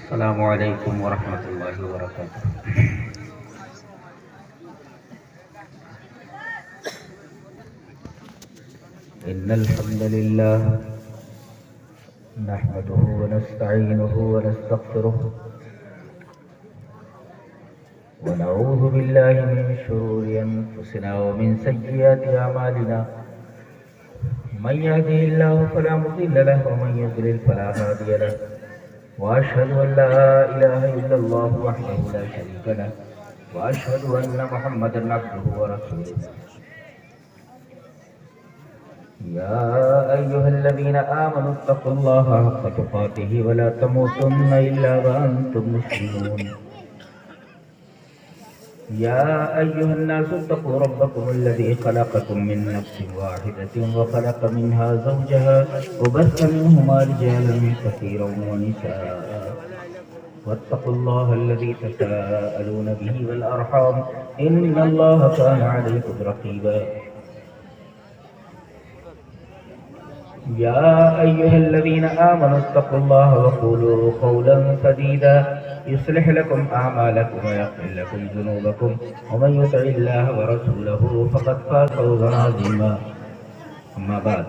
السلام علیکم ورحمۃ اللہ وبرکاتہ۔ ان الحمد للہ نحمده ونستعینه ونستغفره ونعوذ باللہ من شرور انفسنا ومن سیئات اعمالنا، من يهده الله فلا مضل له ومن يضلل فلا هادي له، واشهد ان لا اله الا الله وحده لا شريك له، واشهد ان محمدا عبده ورسوله۔ يا ايها الذين امنوا اتقوا الله حق تقاته ولا تموتن الا وانتم مسلمون۔ يا ايها الناس اتقوا ربكم الذي خلقكم من نفس واحدة وخلق منها زوجها وبث منهما رجالا كثيرا ونساء، واتقوا الله الذي تساءلون به والارحام ان الله كان عليكم رقيبا۔ يا أيها الذين آمنوا اتقوا الله وقولوا قولا سديدا يصلح لكم أعمالكم ويغفر لكم ذنوبكم، ومن يطع الله ورسوله فقد فاز فوزا عظيما۔ أما بعد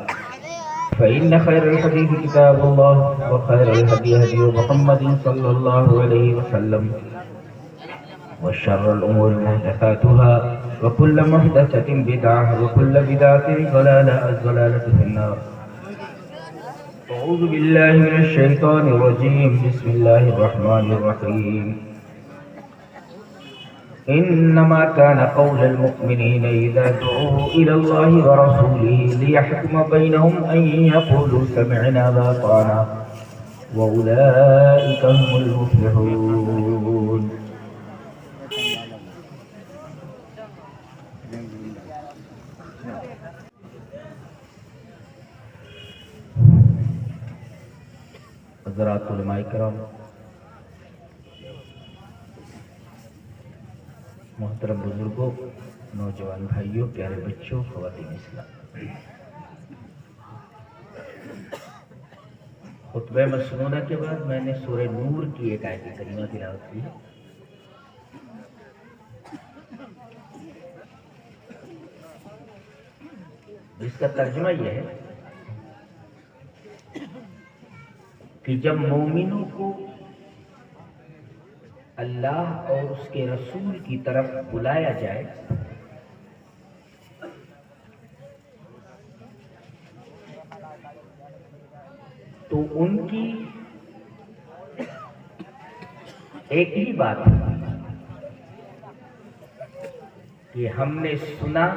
فإن خير الحديث كتاب الله، وخير الهدي هدي محمد صلى الله عليه وسلم، وشر الأمور محدثاتها، وكل محدثة بدعة، وكل بدعة ضلالة، الضلالة في النار۔ أعوذ بالله من الشيطان الرجيم، بسم الله الرحمن الرحيم۔ إنما كان قول المؤمنين إذا دعوا إلى الله ورسوله ليحكم بينهم أن يقولوا سمعنا وأطعنا وأولئك هم المفلحون۔ حضرات علماء کرام، محترم بزرگوں، نوجوان بھائیوں، پیارے بچوں، خواتین اسلام، خطبہ مسنونہ کے بعد میں نے سورہ نور کی ایک آیت کریمہ تلاوت کی، جس کا ترجمہ یہ ہے کہ جب مومنوں کو اللہ اور اس کے رسول کی طرف بلایا جائے تو ان کی ایک ہی بات ہے کہ ہم نے سنا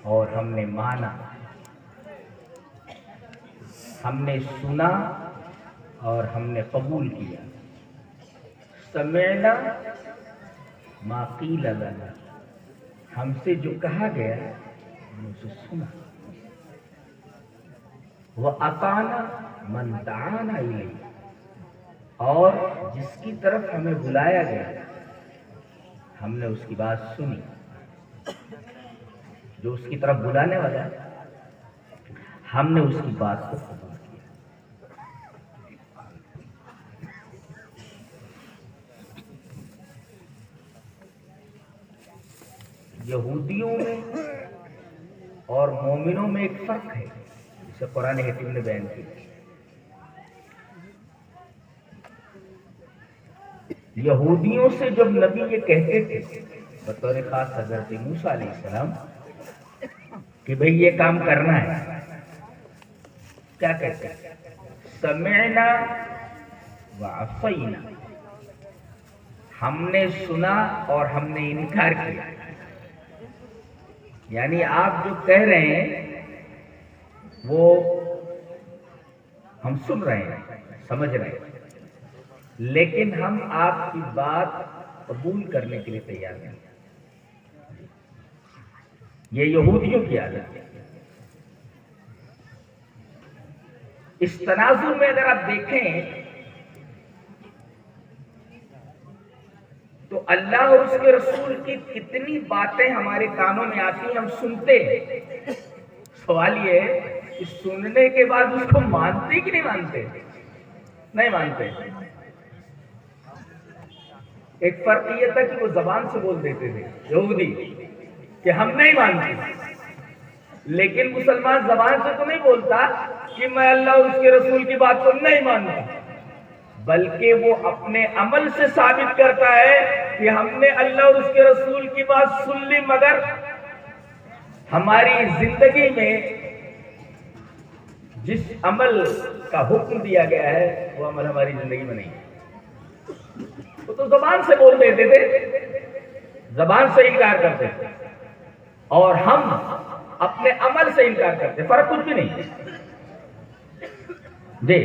اور ہم نے مانا، ہم نے سنا اور ہم نے قبول کیا۔ سمعنا ما قیل لنا، ہم سے جو کہا گیا ہم نے اسے سنا۔ وَأَطَعْنَا مَنْ دَعَانَا إِلَيْهِ، اور جس کی طرف ہمیں بلایا گیا ہم نے اس کی بات سنی۔ جو اس کی طرف بلانے والا ہے ہم نے اس کی بات کو قبول کیا۔ یہودیوں میں اور مومنوں میں ایک فرق ہے، جسے قرآن حکیم نے بیان کیا۔ یہودیوں سے جب نبی یہ کہتے تھے بطور خاص حضرت موسیٰ علیہ السلام کہ بھئی یہ کام کرنا ہے، کیا کہتے ہیں؟ سمعنا وعصینا، ہم نے سنا اور ہم نے انکار کیا۔ یعنی آپ جو کہہ رہے ہیں وہ ہم سن رہے ہیں، سمجھ رہے ہیں، لیکن ہم آپ کی بات قبول کرنے کے لیے تیار نہیں۔ یہ یہودیوں کی عادت ہے۔ اس تناظر میں اگر آپ دیکھیں تو اللہ اور اس کے رسول کی کتنی باتیں ہمارے کانوں میں آتی ہیں، ہم سنتے ہیں۔ سوال یہ ہے کہ سننے کے بعد اس کو مانتے کہ نہیں مانتے؟ نہیں مانتے. ایک فرق یہ تھا کہ وہ زبان سے بول دیتے تھے یہودی کہ ہم نہیں مانتے، لیکن مسلمان زبان سے تو نہیں بولتا کہ میں اللہ اور اس کے رسول کی بات کو نہیں مانتا، بلکہ وہ اپنے عمل سے ثابت کرتا ہے کہ ہم نے اللہ اور اس کے رسول کی بات سن لی، مگر ہماری زندگی میں جس عمل کا حکم دیا گیا ہے وہ عمل ہماری زندگی میں نہیں ہے. وہ تو زبان سے بول دیتے تھے، زبان سے انکار کرتے تھے، اور ہم اپنے عمل سے انکار کرتے. فرق کچھ بھی نہیں جی،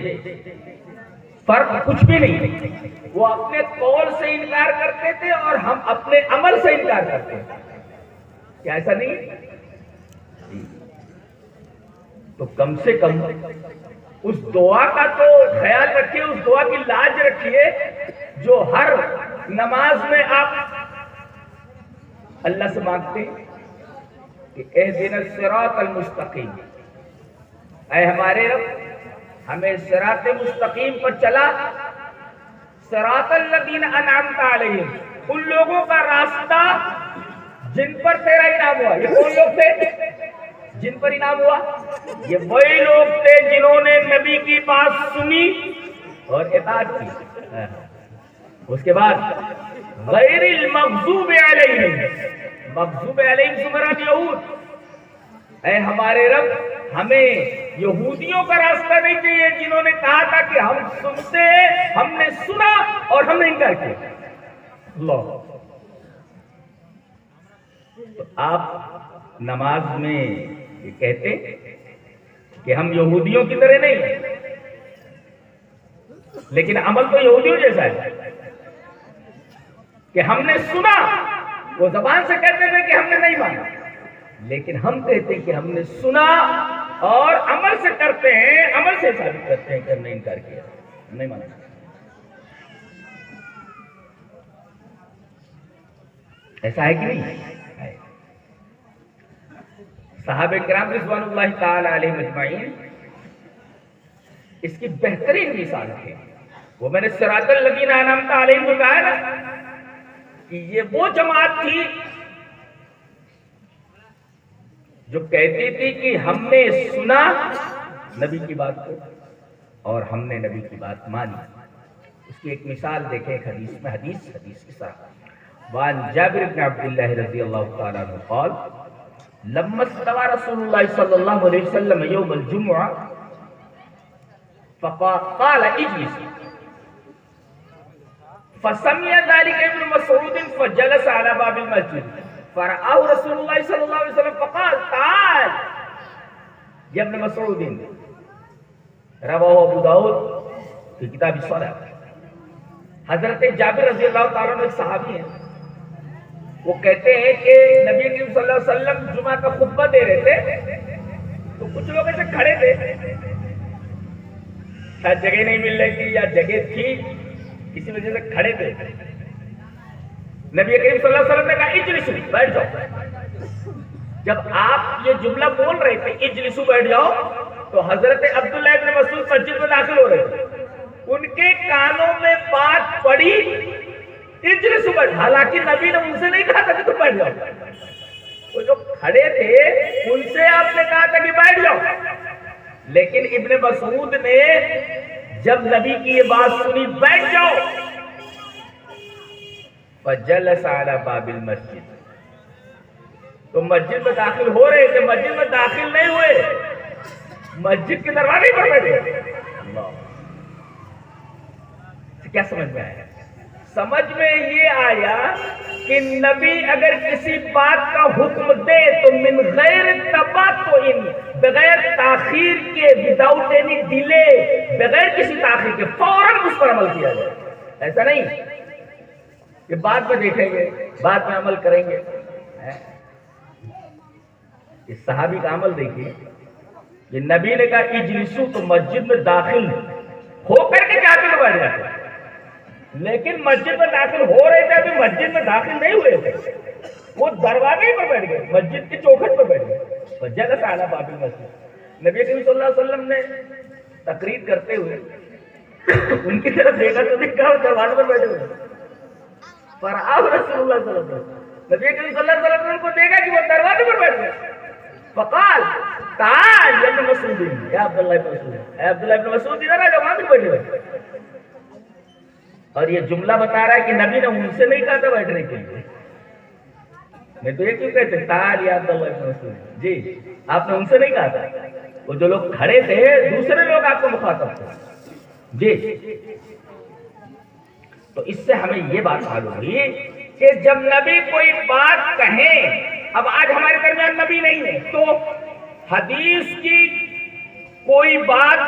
فرق کچھ بھی نہیں. وہ اپنے قول سے انکار کرتے تھے اور ہم اپنے عمل سے انکار کرتے ہیں. کیا ایسا نہیں؟ تو کم سے کم اس دعا کا تو خیال رکھیے، اس دعا کی لاج رکھیے جو ہر نماز میں آپ اللہ سے مانگتے ہیں کہ اہدنا الصراط المستقیم، اے ہمارے رب ہمیں صراط مستقیم پر چلا. صراط الذین انعمت علیہم، ان لوگوں کا راستہ جن پر تیرا انعام ہوا. یہ کون لوگ تھے جن پر انعام ہوا؟ یہ وہی لوگ تھے جنہوں نے نبی کی بات سنی اور اطاعت کی. اس کے بعد غیر المغضوب علیہم، مغضوب علیہم سمران یہود، اے ہمارے رب ہمیں یہودیوں کا راستہ نہیں چاہیے جنہوں نے کہا تھا کہ ہم سنتے ہیں، ہم نے سنا اور ہم نے انکار کیا. اللہ. تو آپ نماز میں یہ کہتے کہ ہم یہودیوں کی طرح نہیں ہیں، لیکن عمل تو یہودیوں جیسا ہے کہ ہم نے سنا. وہ زبان سے کہتے تھے کہ ہم نے نہیں مانا، لیکن ہم کہتے ہیں کہ ہم نے سنا اور عمل سے کرتے ہیں، عمل سے ثابت کرتے ہیں کہ ہم نے انکار کیا، نہیں مانا. ایسا ہے کہ نہیں؟ صحابہ کرام رضوان اللہ تعالی علیہم اجمعین اس کی بہترین مثال ہے. وہ میں نے صراط الذین انعمت علیہم کو کہا نا کہ یہ وہ جماعت تھی جو کہتی تھی کہ ہم نے سنا نبی کی بات کو اور ہم نے نبی کی بات مانی. اس کی ایک مثال دیکھیں ایک حدیث میں، حدیث کی طرح. وعن جابر بن عبد اللہ رضی اللہ تعالی عنہ قال لما استوى رسول الله صلى الله عليه وسلم يوم الجمعة فقال اجلس، فسمع ذلك ابن مسعود فجلس على باب المسجد فرآه رسول الله صلى الله عليه وسلم فقال تعال يا ابن مسعود. رواه ابو داود في کتاب الصلاة. حضرت جابر رضی اللہ تعالیٰ عنہ ایک صحابی ہیں، وہ کہتے ہیں کہ نبی کریم صلی اللہ علیہ وسلم جمعہ کا خطبہ دے رہے تھے تو کچھ لوگ ایسے کھڑے تھے، شاید جگہ نہیں مل رہی تھی یا جگہ تھی کسی وجہ سے کھڑے تھے. نبی کریم صلی اللہ علیہ وسلم نے کہا اجلسو، بیٹھ جاؤ. جب آپ یہ جملہ بول رہے تھے اجلسو بیٹھ جاؤ، تو حضرت عبداللہ ابن مسعود مسجد میں داخل ہو رہے تھے. ان کے کانوں میں بات پڑی اجلسو بیٹھ. حالانکہ نبی نے ان سے نہیں کہا تھا کہ تم بیٹھ جاؤ، وہ جو کھڑے تھے ان سے آپ نے کہا تھا کہ بیٹھ جاؤ. لیکن ابن مسعود نے جب نبی کی یہ بات سنی بیٹھ جاؤ، فجلس علی باب المسجد، تو مسجد میں داخل ہو رہے تھے، مسجد میں داخل نہیں ہوئے، مسجد کے دروازے پر بیٹھے. کیا سمجھ میں آیا؟ سمجھ میں یہ آیا کہ نبی اگر کسی بات کا حکم دے تو من غیر تباطؤ، بغیر تاخیر کے، وداؤٹ اینی ڈیلے، بغیر کسی تاخیر کے فوراً اس پر عمل کیا جائے. ایسا نہیں کہ بعد میں دیکھیں گے، بعد میں عمل کریں گے. اس صحابی کا عمل دیکھیے کہ نبی نے کہا اجلسو تو مسجد میں داخل ہو کر کے جا کے بیٹھ جاتے، لیکن مسجد میں داخل ہو رہے تھے، ابھی مسجد میں داخل نہیں ہوئے تھے، وہ دروازے پر بیٹھ گئے، مسجد کی چوکھٹ پر بیٹھ گئے. جلس علی باب المسجد. نبی کریم صلی اللہ علیہ وسلم نے تقریر کرتے ہوئے ان کی طرف دیکھا تو دیکھا وہ دروازے پر بیٹھے ہوئے، پر اب رسول اللہ صلی اللہ علیہ وسلم نبی کریم صلی اللہ علیہ وسلم کو دیکھا کہ وہ دروازے پر بیٹھ گئے، فقال تعال یا ابن مسعود، یا عبداللہ ابن مسعود، اے عبداللہ ابن مسعود ادھر آ جاؤ، وہاں بھی بیٹھے ہوئے. اور یہ جملہ بتا رہا ہے کہ نبی نے ان سے نہیں کہا تھا بیٹھنے کے لیے. میں تو یہ کیوں کہتے تعال یا عبداللہ ابن مسعود، جی آپ نے ان سے نہیں کہا تھا، وہ جو لوگ کھڑے تھے دوسرے لوگ آپ کو مخاطب تھے. جی تو اس سے ہمیں یہ بات معلوم ہوئی کہ جب نبی کوئی بات کہیں، اب آج ہمارے درمیان نبی نہیں ہے تو حدیث کی کوئی بات،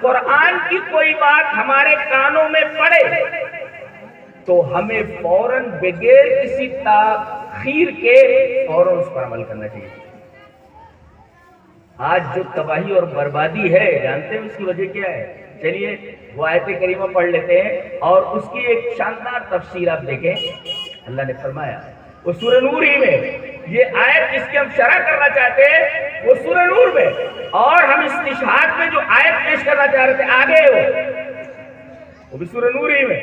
قرآن کی کوئی بات ہمارے کانوں میں پڑے تو ہمیں فوراً بغیر کسی تاخیر کے فوراً اس پر عمل کرنا چاہیے. آج جو تباہی اور بربادی ہے جانتے ہیں اس کی وجہ کیا ہے؟ چلیے وہ آیت کریمہ پڑھ لیتے ہیں اور اس کی ایک شاندار تفسیر آپ دیکھیں. اللہ نے فرمایا وہ سورہ نور ہی میں، یہ آیت جس کی ہم شرح کرنا چاہتے ہیں وہ سورہ نور میں، اور ہم استشہاد میں جو آیت پیش کرنا چاہ رہے تھے آگے وہ بھی سورہ نور ہی میں.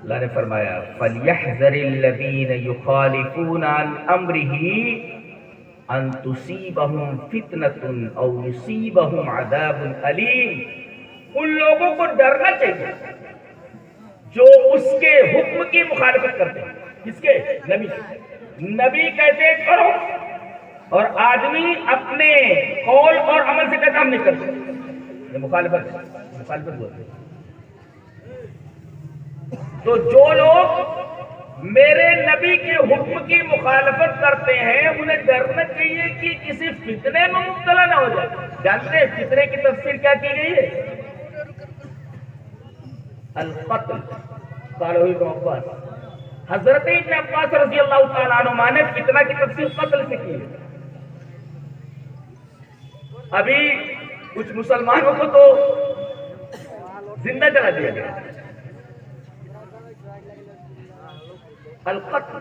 اللہ نے فرمایا فَلْيَحْذَرِ الَّذِينَ يُخَالِفُونَ عَنْ أَمْرِهِ ان تصیبہم فتنۃ او یصیبہم عذاب علیم. ان لوگوں کو ڈرنا چاہیے جو اس کے حکم کی مخالفت کرتے ہیں. کس کے؟ نبی. نبی کہتے کرو اور آدمی اپنے قول اور عمل سے کہتا ہم نہیں کرتے، یہ مخالفت بولتے ہیں. تو جو لوگ میرے نبی کے حکم کی مخالفت کرتے ہیں انہیں ڈرنا چاہیے کہ کسی فتنے میں مبتلا نہ ہو جائے. جانتے ہیں فتنے کی تفسیر کیا کی گئی ہے؟ القتل. قالہ ابن عباس، حضرت ابن عباس رضی اللہ تعالیٰ عنہ نے فتنہ کی تفسیر قتل سے کی ہے. ابھی کچھ مسلمانوں کو تو زندہ جلا دیا گیا. القتل،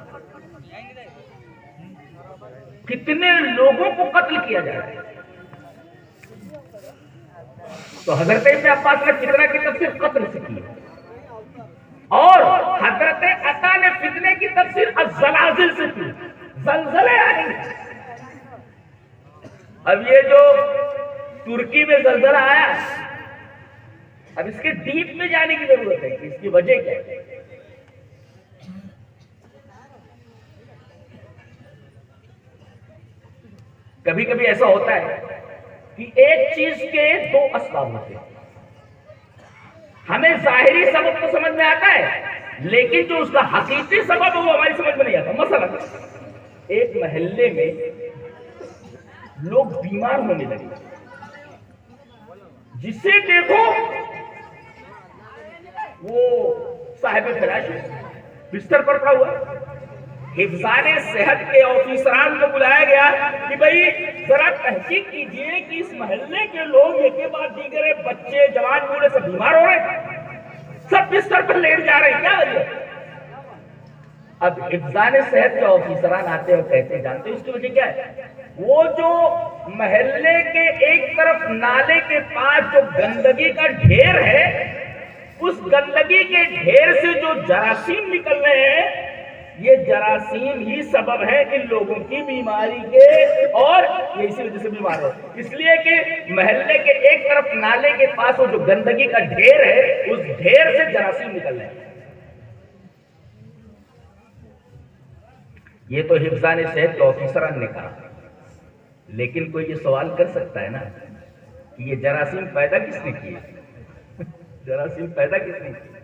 کتنے لوگوں کو قتل کیا جا رہا ہے. تو حضرت ابن عباس نے فتنہ کی تفسیر قتل سے کی اور حضرت عطا نے فتنے کی تفسیر الزلازل سے کی، زلزلے آئے. اب یہ جو ترکی میں زلزلہ آیا، اب اس کے ڈیپ میں جانے کی ضرورت ہے کہ اس کی وجہ کیا ہے. کبھی کبھی ایسا ہوتا ہے کہ ایک چیز کے دو اسباب ہوتے ہیں. ہمیں ظاہری سبب تو سمجھ میں آتا ہے لیکن جو اس کا حقیقی سبب ہے وہ ہماری سمجھ میں نہیں آتا. مثلا ایک محلے میں لوگ بیمار ہونے لگے، جسے دیکھو وہ صاحب فراش بستر پر پڑا ہوا. حفظان صحت کے آفیسران کو بلایا گیا کہ بھئی ذرا تحقیق کیجئے کہ اس محلے کے لوگ ایک کے بعد دیگر بچے جوان بوڑھے سب بیمار ہو رہے ہیں، سب بستر پر لیٹ جا رہے ہیں، کیا وجہ؟ اب حفظان صحت کے آفیسران آتے اور کہتے ہیں جانتے اس کی وجہ کیا ہے؟ وہ جو محلے کے ایک طرف نالے کے پاس جو گندگی کا ڈھیر ہے، اس گندگی کے ڈھیر سے جو جراثیم نکل رہے ہیں، یہ جراثیم ہی سبب ہے ان لوگوں کی بیماری کے، اور یہ اسی وجہ سے بیمار ہو. اس لیے کہ محلے کے ایک طرف نالے کے پاس وہ جو گندگی کا ڈھیر ہے، اس ڈھیر سے جراثیم نکل رہے ہیں. یہ تو حفظان صحت کے آفیسران نے کہا، لیکن کوئی یہ سوال کر سکتا ہے نا کہ یہ جراثیم پیدا کس نے کیے؟ جراثیم پیدا کس نے کیے؟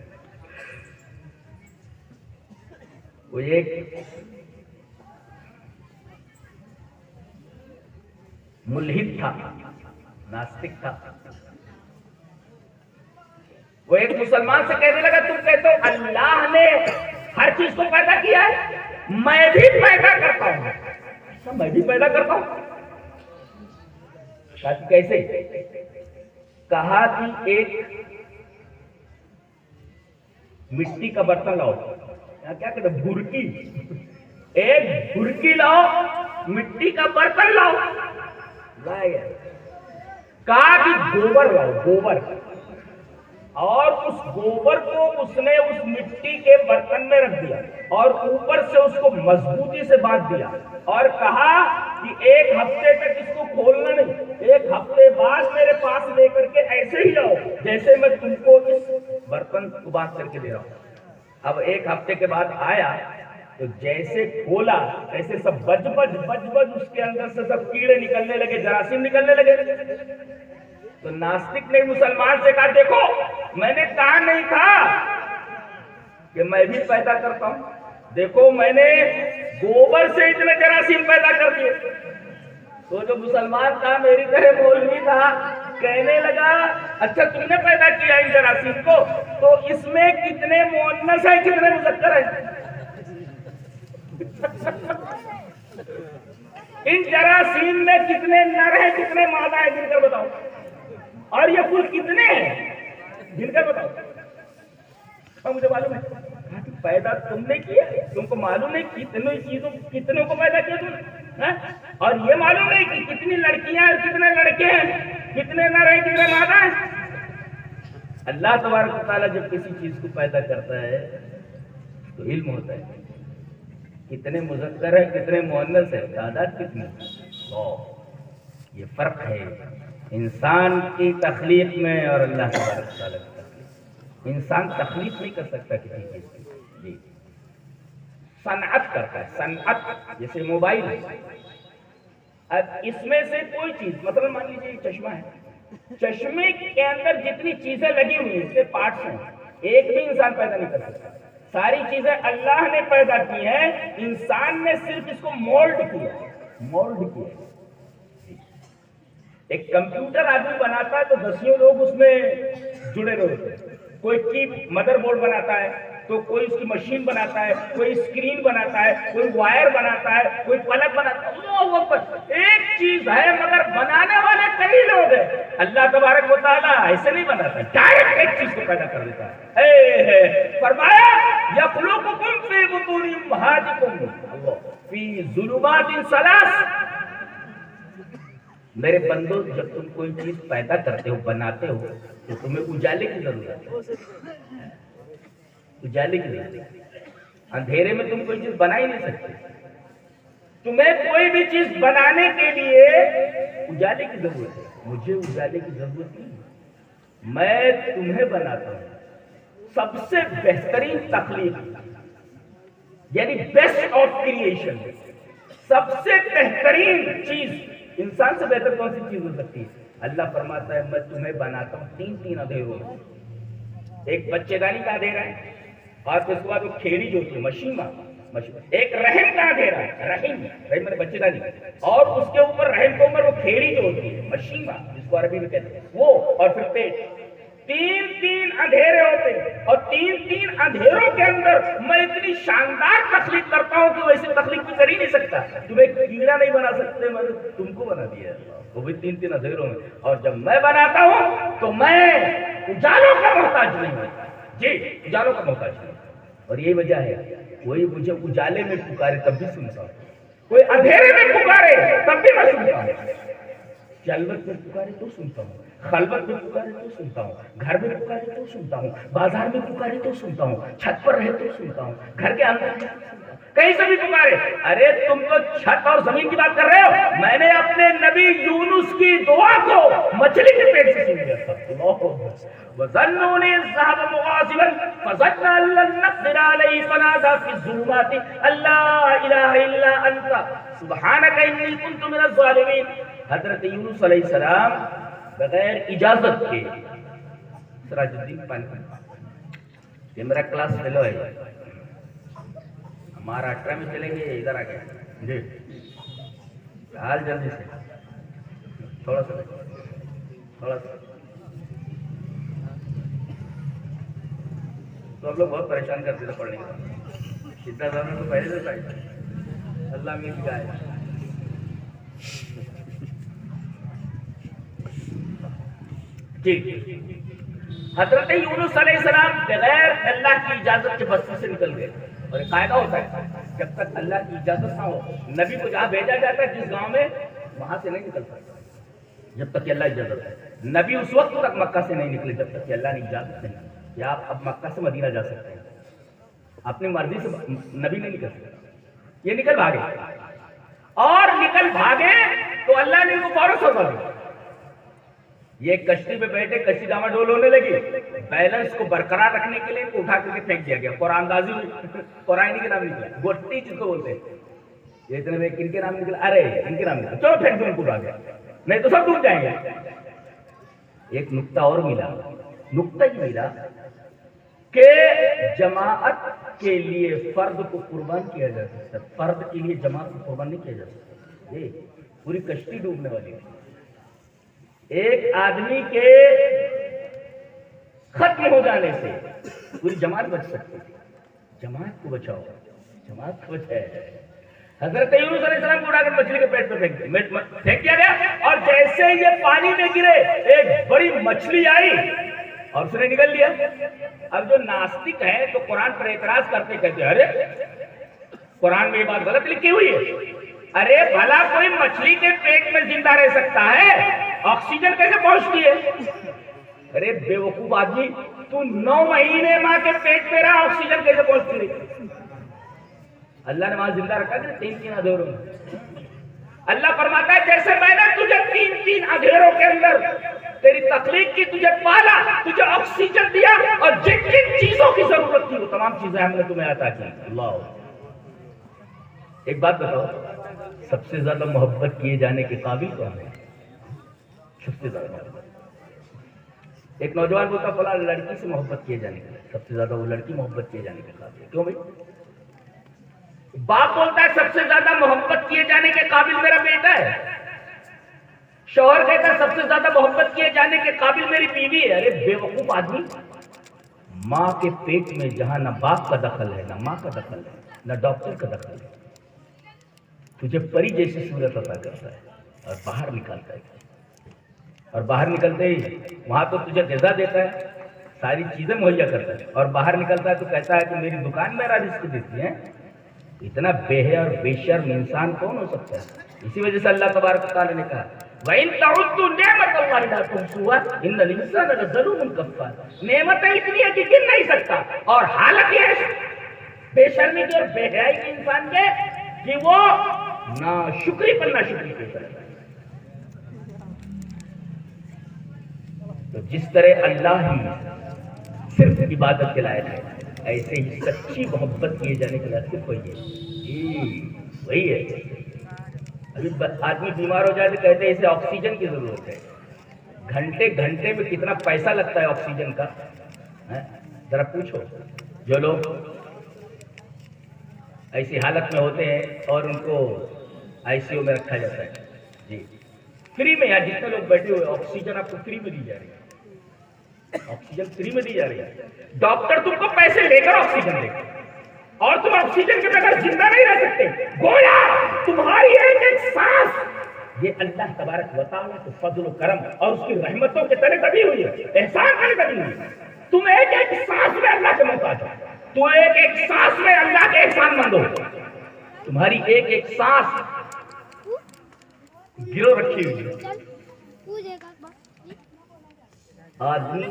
وہ ایک ملحد تھا، ناستک تھا. وہ ایک مسلمان سے کہنے لگا تم کہتے ہو اللہ نے ہر چیز کو پیدا کیا ہے، میں بھی پیدا کرتا ہوں. میں بھی پیدا کرتا ہوں. کیسے؟ کہا کہ ایک مٹی کا برتن لاؤ. کیا کہتے ہیں؟ بھرکی. ایک بھرکی لاؤ، مٹی کا برتن لاؤ. کہا کہ گوبر لاؤ. گوبر اور اس گوبر کو اس نے اس مٹی کے برتن میں رکھ دیا اور اوپر سے اس کو مضبوطی سے باندھ دیا اور کہا کہ ایک ہفتے تک اس کو کھولنا نہیں، ایک ہفتے بعد میرے پاس لے کر کے ایسے ہی لاؤ جیسے میں تم کو اس برتن کو باندھ کر کے دے رہا ہوں۔ اب ایک ہفتے کے بعد آیا تو جیسے کھولا ایسے سب بج بج اس کے اندر سے سب کیڑے نکلنے لگے، جراثیم نکلنے لگے۔ تو ناستک نے مسلمان سے کہا دیکھو میں نے کہا نہیں تھا کہ میں بھی پیدا کرتا ہوں، دیکھو میں نے گوبر سے اتنے جراثیم پیدا کر دیے۔ تو جو مسلمان تھا میری طرح مولوی تھا، کہنے لگا اچھا تم نے پیدا کیا ان جراثیم کو، تو اس میں کتنے مؤنث ہیں کتنے مذکر ہیں؟ ان جراثیم میں کتنے نر ہیں کتنے مادہ ہیں گن کر بتاؤ، اور یہ کل کتنے ہیں گن کر بتاؤ۔ اور مجھے معلوم ہے پیدا تم نے کیا، تم کو معلوم نہیں کتنے چیزوں کتنوں کو پیدا کیا تم نے، اور یہ معلوم نہیں کہ کتنی لڑکیاں اور کتنے لڑکے ہیں، کتنے نر ہیں کتنے مادہ ہیں۔ اللہ تبارک و تعالیٰ جب کسی چیز کو پیدا کرتا ہے تو علم ہوتا ہے کتنے مذکر ہیں کتنے مؤنث ہیں، تعداد کتنی۔ یہ فرق ہے انسان کی تخلیق میں اور اللہ تبارک و تعالیٰ کی تخلیق۔ انسان تخلیق نہیں کر سکتا کسی چیز کی، جی صنعت کرتا ہے، صنعت جیسے موبائل ہے۔ اب اس میں سے کوئی چیز مثلا مان لیجیے یہ چشمہ ہے، چشمے کے اندر جتنی چیزیں لگی ہوئی ہیں اس کے پارٹس ہیں، ایک بھی انسان پیدا نہیں کر سکتا، ساری چیزیں اللہ نے پیدا کی ہیں، انسان نے صرف اس کو مولڈ کیا۔ ایک کمپیوٹر آدمی بناتا ہے تو دسیوں لوگ اس میں جڑے ہوتے ہیں، کوئی کی مدر بورڈ بناتا ہے تو کوئی اس کی مشین بناتا ہے، کوئی اسکرین بناتا ہے، کوئی وائر بناتا ہے، کوئی پلگ بناتا ہے، اللہ اکبر ایک چیز ہے مگر بنانے والے کئی لوگ ہیں۔ اللہ تبارک و تعالیٰ ایسے نہیں بناتا، ڈائریکٹ ایک چیز کو پیدا کر دیتا ہے۔ فرمایا یخلقکم فی بطون امہاتکم فی ظلمات ثلاث، میرے بندو جب تم کوئی چیز پیدا کرتے ہو بناتے ہو تو تمہیں اجالے کی ضرورت ہے، اجالے کی ضرورت ہے۔ اندھیرے میں تم کوئی چیز بنا ہی نہیں سکتے، تمہیں کوئی بھی چیز بنانے کے لیے اجالے کی ضرورت ہے، مجھے اجالے کی ضرورت نہیں، میں تمہیں بناتا ہوں۔ سب سے بہترین تخلیق یعنی بیسٹ آف کریشن، سب سے بہترین چیز، انسان سے بہتر کون سی چیز ہو سکتی ہے؟ اللہ فرماتا ہے میں تمہیں بناتا ہوں تین اندھیروں میں، ایک بچے دانی کا اندھیرا ہے، اور پھر اس کے بعد وہ کھیڑی جو ہوتی ہے مشین، ایک رحم کا اندھیرا ہے، رحم میں بچے دانی، اور اس کے اوپر رحم کے اوپر وہ کھیڑی جو ہوتی ہے مشین جس کو عربی میں کہتے ہیں وہ، اور پھر پیٹ۔ تین اندھیرے ہوتے ہیں، اور تین اندھیروں کے اندر میں اتنی شاندار تخلیق کرتا ہوں کہ ویسے تخلیق بھی کر ہی نہیں سکتا، تمہیں کیڑا نہیں بنا سکتے، میں نے تم کو بنا دیا ہے وہ بھی تین اندھیروں میں، اور جب میں بناتا ہوں تو میں اجالوں کا محتاج نہیں ہوں، جی اجالوں کا محتاج نہیں، اور یہی وجہ ہے کوئی مجھے اجالے میں پکارے تب بھی سنتا ہوں، کوئی اندھیرے میں پکارے تب بھی میں سنتا ہوں، جلوت میں پکارے تو سنتا ہوں، خلوت میں پکارے تو سنتا ہوں، گھر میں پکارے تو سنتا ہوں، بازار میں پکارے تو سنتا ہوں، چھت پر رہے تو سنتا ہوں، گھر کے اندر کہیں سے بھی پکارے۔ ارے تم تو چھت اور زمین کی بات کر رہے ہو، میں نے اپنے نبی یونس کی دعا کو مچھلی کے پیٹ سے سن لیا تھا۔ وَظَنُّونِ الذَّهَبَ مُغَاضِبًا فَظَنَّ أَن لَّن نَّقْدِرَ عَلَيْهِ فَنَادَىٰ فِي الظُّلُمَاتِ أَن لَّا إِلَٰهَ إِلَّا أَنتَ سُبْحَانَكَ إِنِّي كُنتُ مِنَ الظَّالِمِينَ۔ حضرت یونس علیہ السلام بغیر اجازت کے، سراج الدین پانی یہ میرا کلاس فیلو ہے، ہمارا 18 میں چلیں گے، ادھر آ گئے جی، حال جلدی سے تھوڑا سا تو ہم لوگ بہت پریشان کرتے تھے پڑھنے کے بعد، اتنا زیادہ تو پہلے سے چاہیے، اللہ مل جائے۔ حضرت یونس علیہ السلام بغیر اللہ کی اجازت کے بستی سے نکل گئے، اور ایک قاعدہ ہوتا ہے جب تک اللہ کی اجازت نہ ہو نبی کو جہاں بھیجا جاتا ہے جس گاؤں میں وہاں سے نہیں نکل سکتا جب تک کہ اللہ اجازت ہے۔ نبی اس وقت تک مکہ سے نہیں نکلے جب تک کہ اللہ نے اجازت نہیں دی کہ آپ اب مکہ سے مدینہ جا سکتے ہیں. اپنی مرضی سے نبی نہیں نکل سکتا. یہ نکل بھاگے اور نکل بھاگے تو اللہ نے ان کو فوراً سوچا دیا. یہ کشتی پہ بیٹھے, کشتی ڈاما ڈول ہونے لگی, بیلنس کو برقرار رکھنے کے لیے ان کو اٹھا کر کے پھینک دیا گیا. قرآن اندازی قرآن کے نام نکلا, گوٹی جس کو بولتے ہیں. یہ اتنے میں کن کے نام نکلا, ارے ان کے نام نکلا, چلو پھینک دو ان کو آگے, نہیں تو سب ڈوب جائیں گے. ایک نقطہ اور ملا, نقطہ یہ ملا کہ جماعت کے لیے فرد کو قربان کیا جا سکتا, فرد کے لیے جماعت کو قربان نہیں کیا جا سکتا. یہ پوری کشتی ڈوبنے والی ہے. ایک آدمی کے ختم ہو جانے سے پوری جماعت بچ سکتی ہے. جماعت کو بچاؤ, جماعت کو بچائے. حضرت یونس علیہ السلام کو اٹھا کر مچھلی کے پیٹ میں پھینک دیا گیا, اور جیسے یہ پانی میں گرے ایک بڑی مچھلی آئی اور اس نے نگل لیا. اب جو ناستک ہے تو قرآن پر اعتراض کرتے کہتے ہیں ارے قرآن میں یہ بات غلط لکھی ہوئی ہے. ارے بھلا کوئی مچھلی کے پیٹ میں زندہ رہ سکتا ہے, آکسیجن کیسے پہنچتی ہے؟ ارے بے وقوف آدمی, تو 9 مہینے ماں کے پیٹ میں رہا, آکسیجن کیسے پہنچتی رہی؟ اللہ نے وہاں زندہ رکھا کہ 3 اندھیروں میں. اللہ فرماتا ہے جیسے میں نے تجھے 3 اندھیروں کے اندر تیری تخلیق کی, تجھے پالا, تجھے آکسیجن دیا, اور جن جن چیزوں کی ضرورت تھی وہ تمام چیزیں ہم نے تمہیں عطا کی. اللہ, ایک بات بتاؤ, سب سے زیادہ محبت کیے جانے کے قابل کون ہے؟ سب سے زیادہ محبت. ایک نوجوان بولتا فلاں لڑکی سے محبت کیے جانے کے, سب سے زیادہ وہ لڑکی محبت کیے جانے کے قابل ہے. کیوں بھائی؟ باپ بولتا ہے سب سے زیادہ محبت کیے جانے کے قابل میرا بیٹا ہے. شوہر کہتا ہے سب سے زیادہ محبت کیے جانے کے قابل میری بیوی ہے. ارے بے وقوف آدمی, ماں کے پیٹ میں جہاں نہ باپ کا دخل ہے, نہ ماں کا دخل ہے, نہ ڈاکٹر کا دخل ہے, تجھے پری جیسی صورت عطا کرتا ہے اور باہر نکالتا ہے. اور باہر نکلتے ہی وہاں تو تجھے غذا دیتا ہے, ساری چیزیں مہیا کرتا ہے, اور باہر نکلتا ہے تو کہتا ہے کہ میری دکان میرا رزق دیتی ہے. اتنا بے حیا اور بے شرم انسان کون ہو سکتا ہے؟ اسی وجہ سے اللہ تبارک و تعالیٰ نے کہا وَإِن تَعُدُّوا نِعْمَتَ اللَّهِ لَا تُحْصُوهَا إِنَّ الْإِنسَانَ لَظَلُومٌ كَفَّارٌ. نعمتیں اتنی ہے کہ گن نہیں سکتا, اور حالت یہ ہے بے شرمی کی اور بے حیائی کے انسان کے کہ وہ ناشکری پر ناشکری پہ کرتا ہے. تو جس طرح اللہ ہی صرف عبادت کے لائق ہے, ایسے ہی سچی محبت کیے جانے کے لائق صرف وہی ہے. ابھی آدمی بیمار ہو جائے تو کہتے ہیں اسے آکسیجن کی ضرورت ہے. گھنٹے گھنٹے میں کتنا پیسہ لگتا ہے آکسیجن کا, ذرا پوچھو. جو لوگ ایسی حالت میں ہوتے ہیں اور ان کو ICU میں رکھا جاتا ہے, جی فری میں, یہاں جتنے لوگ بیٹھے ہوئے آکسیجن آپ کو فری میں دی جا رہی ہے, آکسیجن فری میں دی جا رہی ہے. ڈاکٹر تم کو پیسے لے کر آکسیجن دے, اور تم آکسیجن کے بغیر زندہ نہیں رہ سکتے. گویا تمہاری ایک سانس یہ اللہ تبارک و تعالیٰ کے فضل و کرم اور اس کی رحمتوں کے تلے دبی ہوئی ہے, احسان کے دبی ہوئی ہے. تم ایک سانس میں اللہ کے محتاج ہو, تو ایک سانس میں اللہ کے احسان مند ہو. تمہاری ایک سانس گرو رکھی ہوئی ہے. آدمی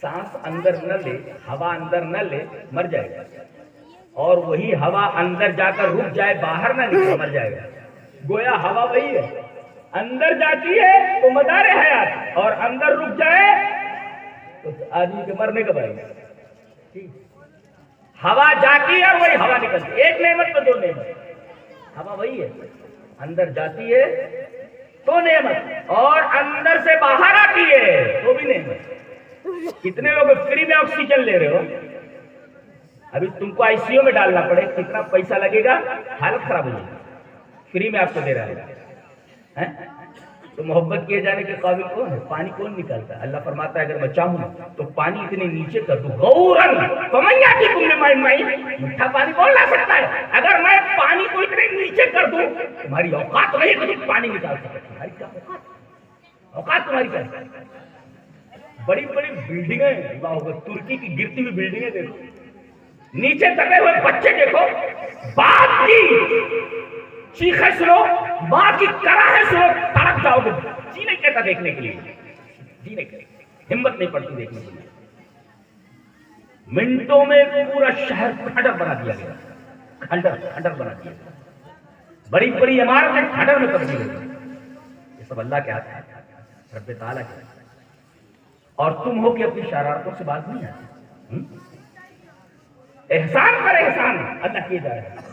سانس اندر نہ لے, ہوا اندر نہ لے, مر جائے گا, اور وہی ہوا اندر جا کر رک جائے, باہر نہ نکلے, مر جائے گا. گویا ہوا وہی ہے, اندر جاتی ہے تو مدار حیات, اور اندر رک جائے تو آدمی کے مرنے کا باعث. ہوا جاتی ہے وہی ہوا نکلتی ہے, ایک نعمت میں 2 نعمت. ہوا وہی ہے, اندر جاتی ہے تو نعمت, اور اندر سے باہر آتی ہے تو بھی نعمت. کتنے لوگ فری میں آکسیجن لے رہے ہو, ابھی تم کو ICU میں ڈالنا پڑے, کتنا پیسہ لگے گا, حالت خراب ہو جائے گی. فری میں آپ کو دے رہا ہے. تو محبت کیے جانے کے قابل کون ہے؟ پانی کون نکالتا ہے؟ اللہ فرماتا ہے اگر میں چاہوں تو پانی اتنے نیچے کر دوں, غوراً فمن یأتیکم بماء معین, میٹھا پانی کون لا سکتا ہے؟ اگر میں پانی کو اتنے نیچے کر دوں, تمہاری اوقات نہیں کہ تم پانی نکال سکتے. تمہاری کیا اوقات تمہاری کیا؟ بڑی بڑی بلڈنگیں, ترکی کی گرتی ہوئی بلڈنگیں دیکھو, نیچے دبے ہوئے بچے دیکھو, باپ کی چیخیں سنو, ماں کی کراہیں سنو, تڑپ جاؤ گے. جی نہیں کہتا دیکھنے کے لیے. جی نہیں کریں، ہمت نہیں پڑتی دیکھنے کے لیے. منٹوں میں پورا شہر کھنڈر بنا دیا گیا، کھنڈر بنا دیا گیا. بڑی بڑی عمارتیں کھنڈر میں تبدیل ہو گئی. یہ سب اللہ کے ہاتھ ہے، رب تعالیٰ کے ہاتھ ہے. اور تم ہو کہ اپنی شرارتوں سے باز نہیں آتی. احسان پر احسان اللہ کیے جا رہا ہے.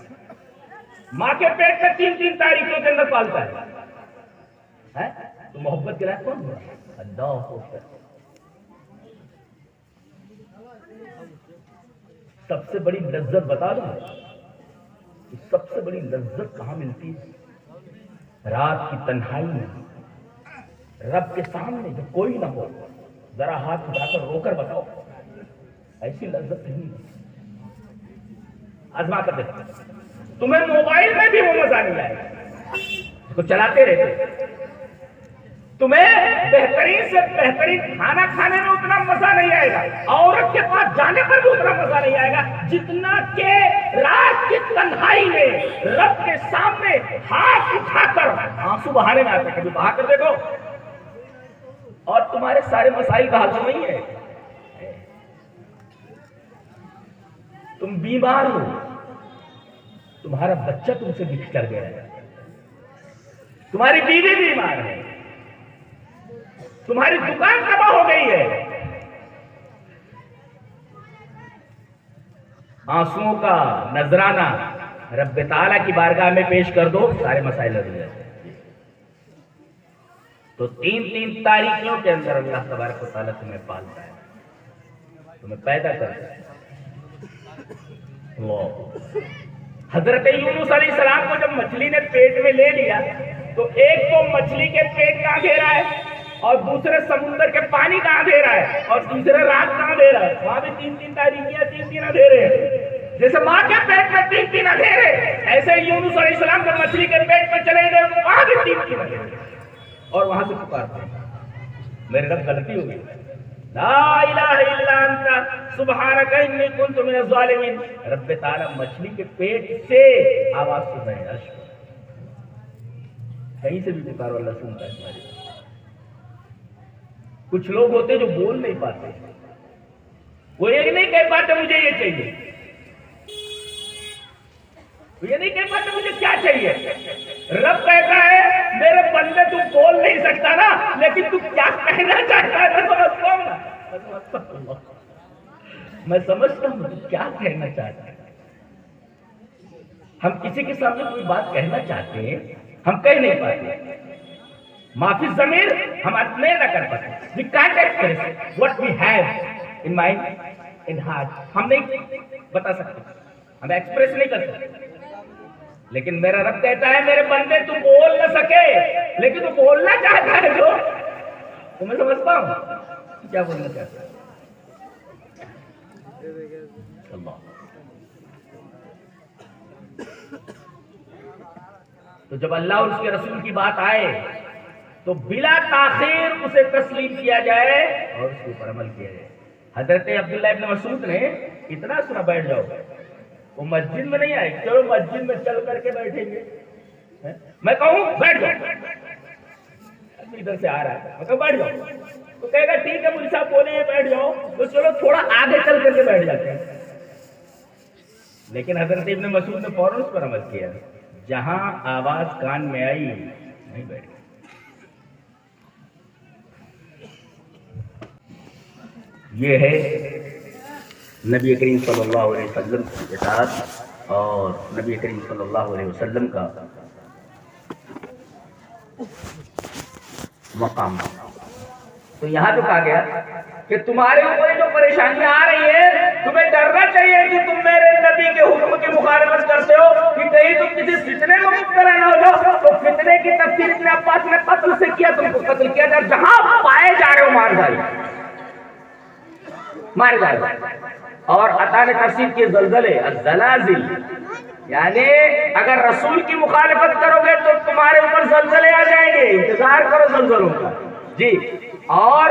ماں کے پیٹ میں 3 تاریخوں کے اندر پالتا ہے تو محبت کے لائق کون ہوا؟ اللہ کو. سب سے بڑی لذت بتا دوں، سب سے بڑی لذت کہاں ملتی ہے؟ رات کی تنہائی میں رب کے سامنے جب کوئی نہ ہو، ذرا ہاتھ اٹھا کر رو کر بتاؤ، ایسی لذت نہیں. آزما کر دیکھو، تمہیں موبائل میں بھی وہ مزہ نہیں آئے گا تو چلاتے رہتے. تمہیں بہترین سے بہترین کھانا کھانے میں اتنا مزہ نہیں آئے گا، عورت کے پاس جانے پر بھی اتنا مزہ نہیں آئے گا جتنا کہ رات کی تنہائی میں رب کے سامنے ہاتھ اٹھا کر آنسو بہانے میں آتا ہے. کبھی بہا کر دیکھو. اور تمہارے سارے مسائل کا حل نہیں ہے. تم بیمار ہو، تمہارا بچہ تم سے بچھڑ گیا ہے، تمہاری بیوی بیمار ہے، تمہاری دکان تباہ ہو گئی ہے. آنسوؤں کا نذرانہ رب تعالیٰ کی بارگاہ میں پیش کر دو، سارے مسائل حل ہو جاتے ہیں. تو 3 تاریخیوں کے اندر اللہ تبارک و تعالیٰ تمہیں پالتا ہے، تمہیں پیدا کرتا ہے. حضرت یونس علیہ السلام کو جب مچھلی نے پیٹ میں لے لیا تو ایک تو مچھلی کے پیٹ کا اندھیرا ہے، اور دوسرے سمندر کے پانی کا اندھیرا ہے، اور تیسرے رات کا اندھیرا ہے. وہاں بھی 3 تاریخیاں، 3 اندھیرے ہیں. جیسے ماں کے پیٹ میں 3 اندھیرے، ایسے یونس علیہ السلام کو مچھلی کے پیٹ میں چلے گئے، وہاں بھی 3 اندھیرے. اور وہاں سے پکارتے ہیں، میرے رب غلطی ہو گئی، لا الہ الا انت سبحانک انی کنت من الظالمین. رب تعالیٰ مچھلی کے پیٹ سے آواز سن رہے ہیں. کہیں سے بھی پکارو، اللہ سنتا ہے تمہاری. کچھ لوگ ہوتے ہیں جو بول نہیں پاتے، وہ یہ نہیں کہہ پاتے مجھے یہ چاہیے، وہ یہ نہیں کہہ پاتے مجھے کیا چاہیے. رب کہتا ہے میرے بندے تو بول نہیں سکتا نا، لیکن تو کیا کہنا چاہتا ہے میں سمجھتا ہوں نا، میں سمجھتا ہوں تو کیا کہنا چاہتا ہے. ہم کسی کے سامنے کوئی بات کہنا چاہتے ہیں، ہم کہہ نہیں پاتے. معافی ضمیر ہم اپنے نہ کر پاتے. We can't express what we have in mind, in heart. ہم نہیں بتا سکتے، ہم ایکسپریس نہیں کر سکتے. لیکن میرا رب کہتا ہے میرے بندے تو بول نہ سکے لیکن تو بولنا چاہتا ہے جو، تو میں سمجھتا ہوں کیا بولنا چاہتا ہے. تو جب اللہ اور اس کے رسول کی بات آئے تو بلا تاخیر اسے تسلیم کیا جائے اور اس کے اوپر عمل کیا جائے. حضرت عبداللہ ابن مسعود نے اتنا سنا بیٹھ جاؤ، وہ مسجد میں نہیں آئے، چلو مسجد میں چل کر کے بیٹھیں گے. میں کہوں بیٹھ جاؤ، ادھر سے آ رہا ہے، میں کہوں بیٹھ جاؤ، تو کہے گا ٹھیک ہے مجھے صاحب بولے بیٹھ جاؤ، تو چلو تھوڑا آگے چل کر کے بیٹھ جاتے ہیں. لیکن حضرت ابن مسعود نے فوراً اس پر عمل کیا، جہاں آواز کان میں آئی نہیں بیٹھ. یہ ہے نبی کریم صلی اللہ علیہ وسلم کی اطاعت اور نبی کریم صلی اللہ علیہ وسلم کا مقام. تو یہاں تو کہا گیا کہ تمہارے اوپر جو پریشانیاں آ رہی ہیں تمہیں ڈرنا چاہیے کہ تم میرے نبی کے حکم کی مخالفت کرتے ہو کہ کہیں تم کسی فتنے میں مبتلا نہ ہو جاؤ. تو فتنے کی تفسیر ابن عباس نے قتل سے کیا، تم کو قتل کیا جائے، جہاں پائے جا رہے ہو مار ڈالو، مار ڈالو. اور عطا نے تفسیر کی زلزلے الزلازل، یعنی اگر رسول کی مخالفت کرو گے تو تمہارے اوپر زلزلے آ جائیں گے، انتظار کرو زلزلوں کا. جی. اور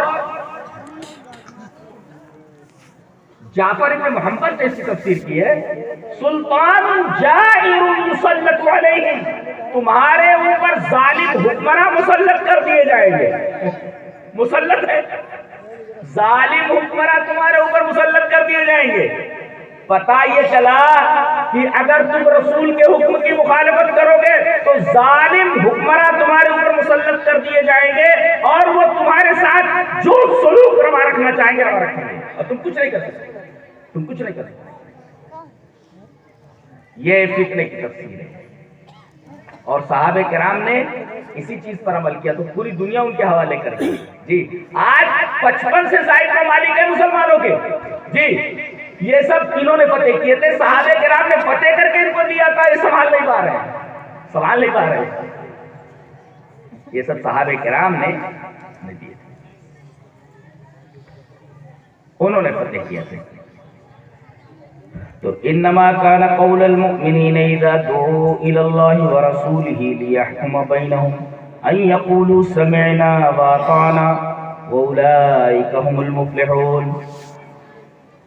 جعفر ابن محمد نے اس کی تفسیر کی ہے سلطان جائر مسلط علیہم، تمہارے اوپر ظالم حکمراں مسلط کر دیے جائیں گے. مسلط ہے، ظالم حکمراں تمہارے اوپر مسلط کر دیے جائیں گے۔ پتہ یہ چلا کہ اگر تم رسول کے حکم کی مخالفت کرو گے تو ظالم حکمراں تمہارے اوپر مسلط کر دیے جائیں گے، اور وہ تمہارے ساتھ جو سلوک روا رکھنا چاہیں گے روا رکھیں گے، اور تم کچھ نہیں کر سکتے، تم کچھ نہیں کر سکتے۔ یہ فتنے کی تفسیر ہے، اور صحابہ کرام نے اسی چیز پر عمل کیا تو پوری دنیا ان کے حوالے کر دی۔ جی آج 55 سے زائد ممالک ہیں مسلمانوں کے، جی یہ سب انہوں نے فتح کیے تھے، صحابہ کرام نے فتح کر کے ان کو دیا تھا، یہ سنبھال نہیں پا رہے ہیں، سنبھال نہیں پا رہے ہیں، یہ سب صحابہ کرام نے دیے تھے، انہوں نے فتح کیا تھا۔ تو انما كان قول المؤمنين اذا دعوا الى الله ورسوله ليحكم بينهم ان يقولوا سمعنا واطعنا واولئك هم المفلحون۔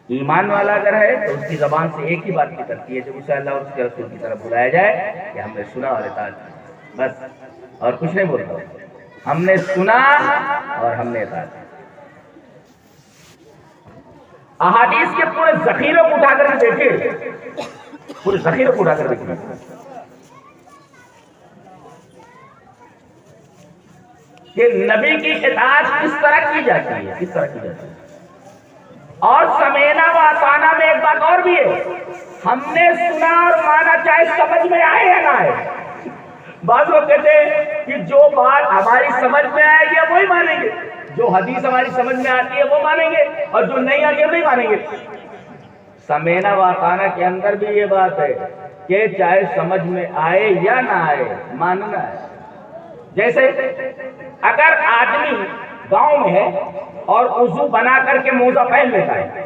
ایمان والا اگر ہے تو اس کی زبان سے ایک ہی بات نکلتی ہے جب اسے اللہ اور اس کے رسول کی طرف بلایا جائے کہ ہم نے سنا اور اطاعت کی، بس اور کچھ نہیں بولتا، ہم نے سنا اور ہم نے اطاعت کی۔ احادیث کے پورے ذخیرے کو اٹھا کر دیکھیں، پورے ذخیرے کو اٹھا کر دیکھیں، کہ نبی کی اطاعت کس طرح کی جاتی ہے، کس طرح کی جاتی ہے۔ اور سمینا و اطاعنا میں ایک بات اور بھی ہے، ہم نے سنا اور مانا چاہے سمجھ میں آئے یا نہ آئے۔ بعض لوگ کہتے ہیں کہ جو بات ہماری سمجھ میں آئے گی وہی مانیں گے، جو حدیث ہماری سمجھ میں آتی ہے وہ مانیں گے، اور جو نہیں آتی ہے نہیں مانیں گے۔ سمینا و اطاعنا کے اندر بھی یہ بات ہے کہ چاہے سمجھ میں آئے یا نہ آئے ماننا ہے۔ جیسے اگر آدمی گاؤں میں ہے اور وضو بنا کر کے موزہ پہن لیتا ہے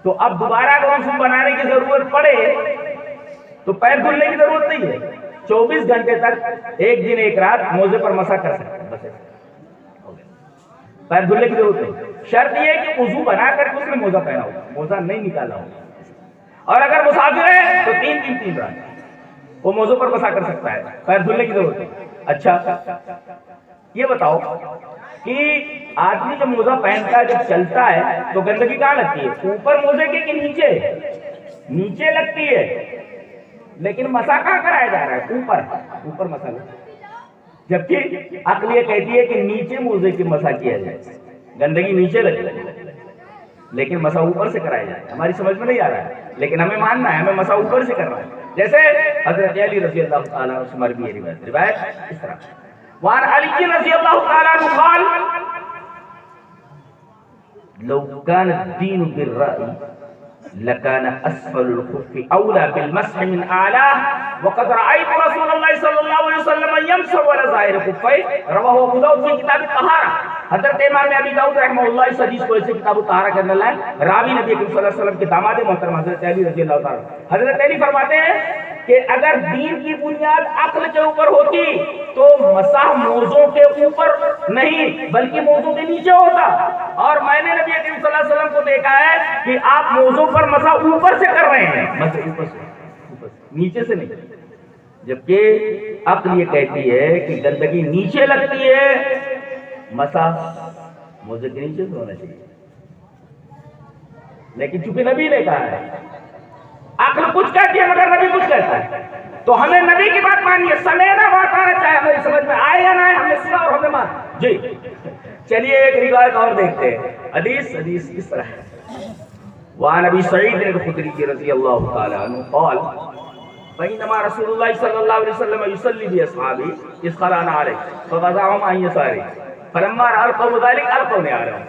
تو اب دوبارہ اگر وضو بنانے کی ضرورت پڑے تو پیر دھلنے کی ضرورت نہیں ہے، 24 گھنٹے تک ایک دن ایک رات موزے پر مسح کر سکتے ہیں، پیر دھلنے کی ضرورت نہیں۔ شرط یہ ہے کہ وضو بنا کر کے اس نے موزہ پہنا ہو، موزہ نہیں نکالا ہو، اور اگر مسافر ہے تو تین رات وہ موزوں پر مسح کر سکتا ہے، پیر دھلنے کی ضرورت نہیں۔ اچھا یہ بتاؤ کہ آدمی جب موزہ پہنتا ہے، جب چلتا ہے تو گندگی کہاں لگتی ہے؟ اوپر موزے کے کہ نیچے؟ نیچے لگتی ہے، لیکن مسح کہاں کرایا جا رہا ہے؟ اوپر مسح لگتا ہے، جبکہ عقل یہ کہتی ہے کہ نیچے موزے کی مسح کیا جائے، گندگی نیچے لگتی ہے لیکن مسح اوپر سے کرایا جائے۔ ہماری سمجھ میں نہیں آ رہا ہے لیکن ہمیں ماننا ہے، ہمیں مسح اوپر سے کرنا ہے۔ جیسے حضرت علی رضی اللہ تعالیٰ عنہ سے مروی ہے روایت اس طرح، وعن علی رضی اللہ تعالیٰ عنہ قال لو كان الدين بالرأي لكان اسفل الخف اولى بالمسح من اعلاه وقد رايت رسول الله صلى الله عليه وسلم يمسح على ظاهر خفيه رواه ابو داود في كتاب الطهارة۔ حضرت امام ابی داؤد رحمہ اللہ اس حدیث کو ایسے کتاب الطہارہ کے اندر لائے، راوی نبی اکرم صلی اللہ علیہ وسلم کے داماد محترم حضرت علی رضی اللہ تعالیٰ۔ حضرت علی فرماتے ہیں کہ اگر دین کی بنیاد عقل کے اوپر ہوتی تو مسح موزوں کے اوپر نہیں بلکہ موزوں کے نیچے ہوتا، اور میں نے نبی اکرم صلی اللہ علیہ وسلم کو دیکھا ہے کہ آپ موزوں پر مسح اوپر سے کر رہے ہیں، مسح اوپر سے، نیچے سے نہیں، جبکہ عقل یہ کہتی ہے کہ گندگی نیچے لگتی ہے، مسح موزے کے نیچے سے ہونا چاہیے، لیکن چونکہ نبی نے کہا ہے، عقل کچھ کہتی ہے مگر نبی کچھ کہتا ہے، تو ہمیں نبی کی بات ماننی ہے، سمینا واطعنا چاہے ہماری سمجھ میں آئے یا نہ آئے، ہم نے سنا اور ہم نے مان۔ جی چلیے ایک روایت اور دیکھتے ہیں، حدیث کس طرح ہے۔ وعن ابی سعید الخدری رضی اللہ تعالی عنہ قال بینما رسول اللہ صلی اللہ علیہ وسلم یصلی باصحابہ اذ خلعنا علیہ فوضعهم عن یسارہ فلما رأى القوم ذلك القوا نعالهم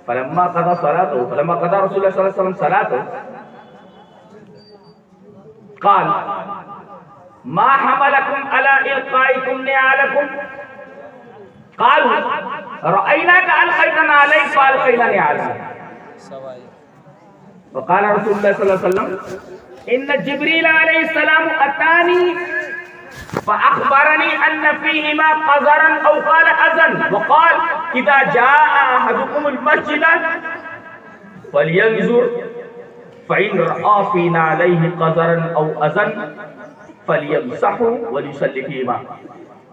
فلما قضى رسول الله صلى الله عليه وسلم صلاته قال ما حملكم على إلقائكم نعالكم قالوا رأيناك ألقيت نعاليك فألقينا نعالنا وقال رسول الله صلى الله عليه وسلم إن جبريل عليه السلام أتاني فأخبرني أن فيهما قذرا أو قال أذن وقال إذا جاء أحدكم المسجد فلينظر فإن رأى في نعليه قذرا أو أذن فليمسحه وليصلي فيهما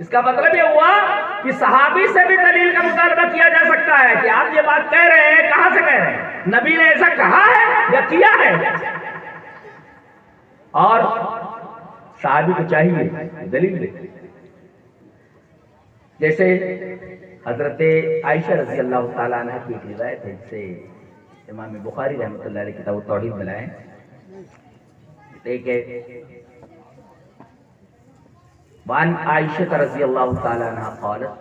اس کا مطلب یہ ہوا کہ صحابی سے بھی دلیل کا مطالبہ کیا جا سکتا ہے کہ آپ یہ بات کہہ رہے ہیں، کہاں سے کہہ رہے ہیں؟ نبی نے ایسا کہا ہے یا کیا ہے؟ اور صحابی کو چاہیے دلیل دے، جیسے حضرت عائشہ رضی اللہ تعالیٰ عنہ کی ایک روایت ہے جسے امام بخاری رحمۃ اللہ علیہ کتاب التوحید میں لائے، وعن عائشة رضی اللہ تعالیٰ عنہ قالت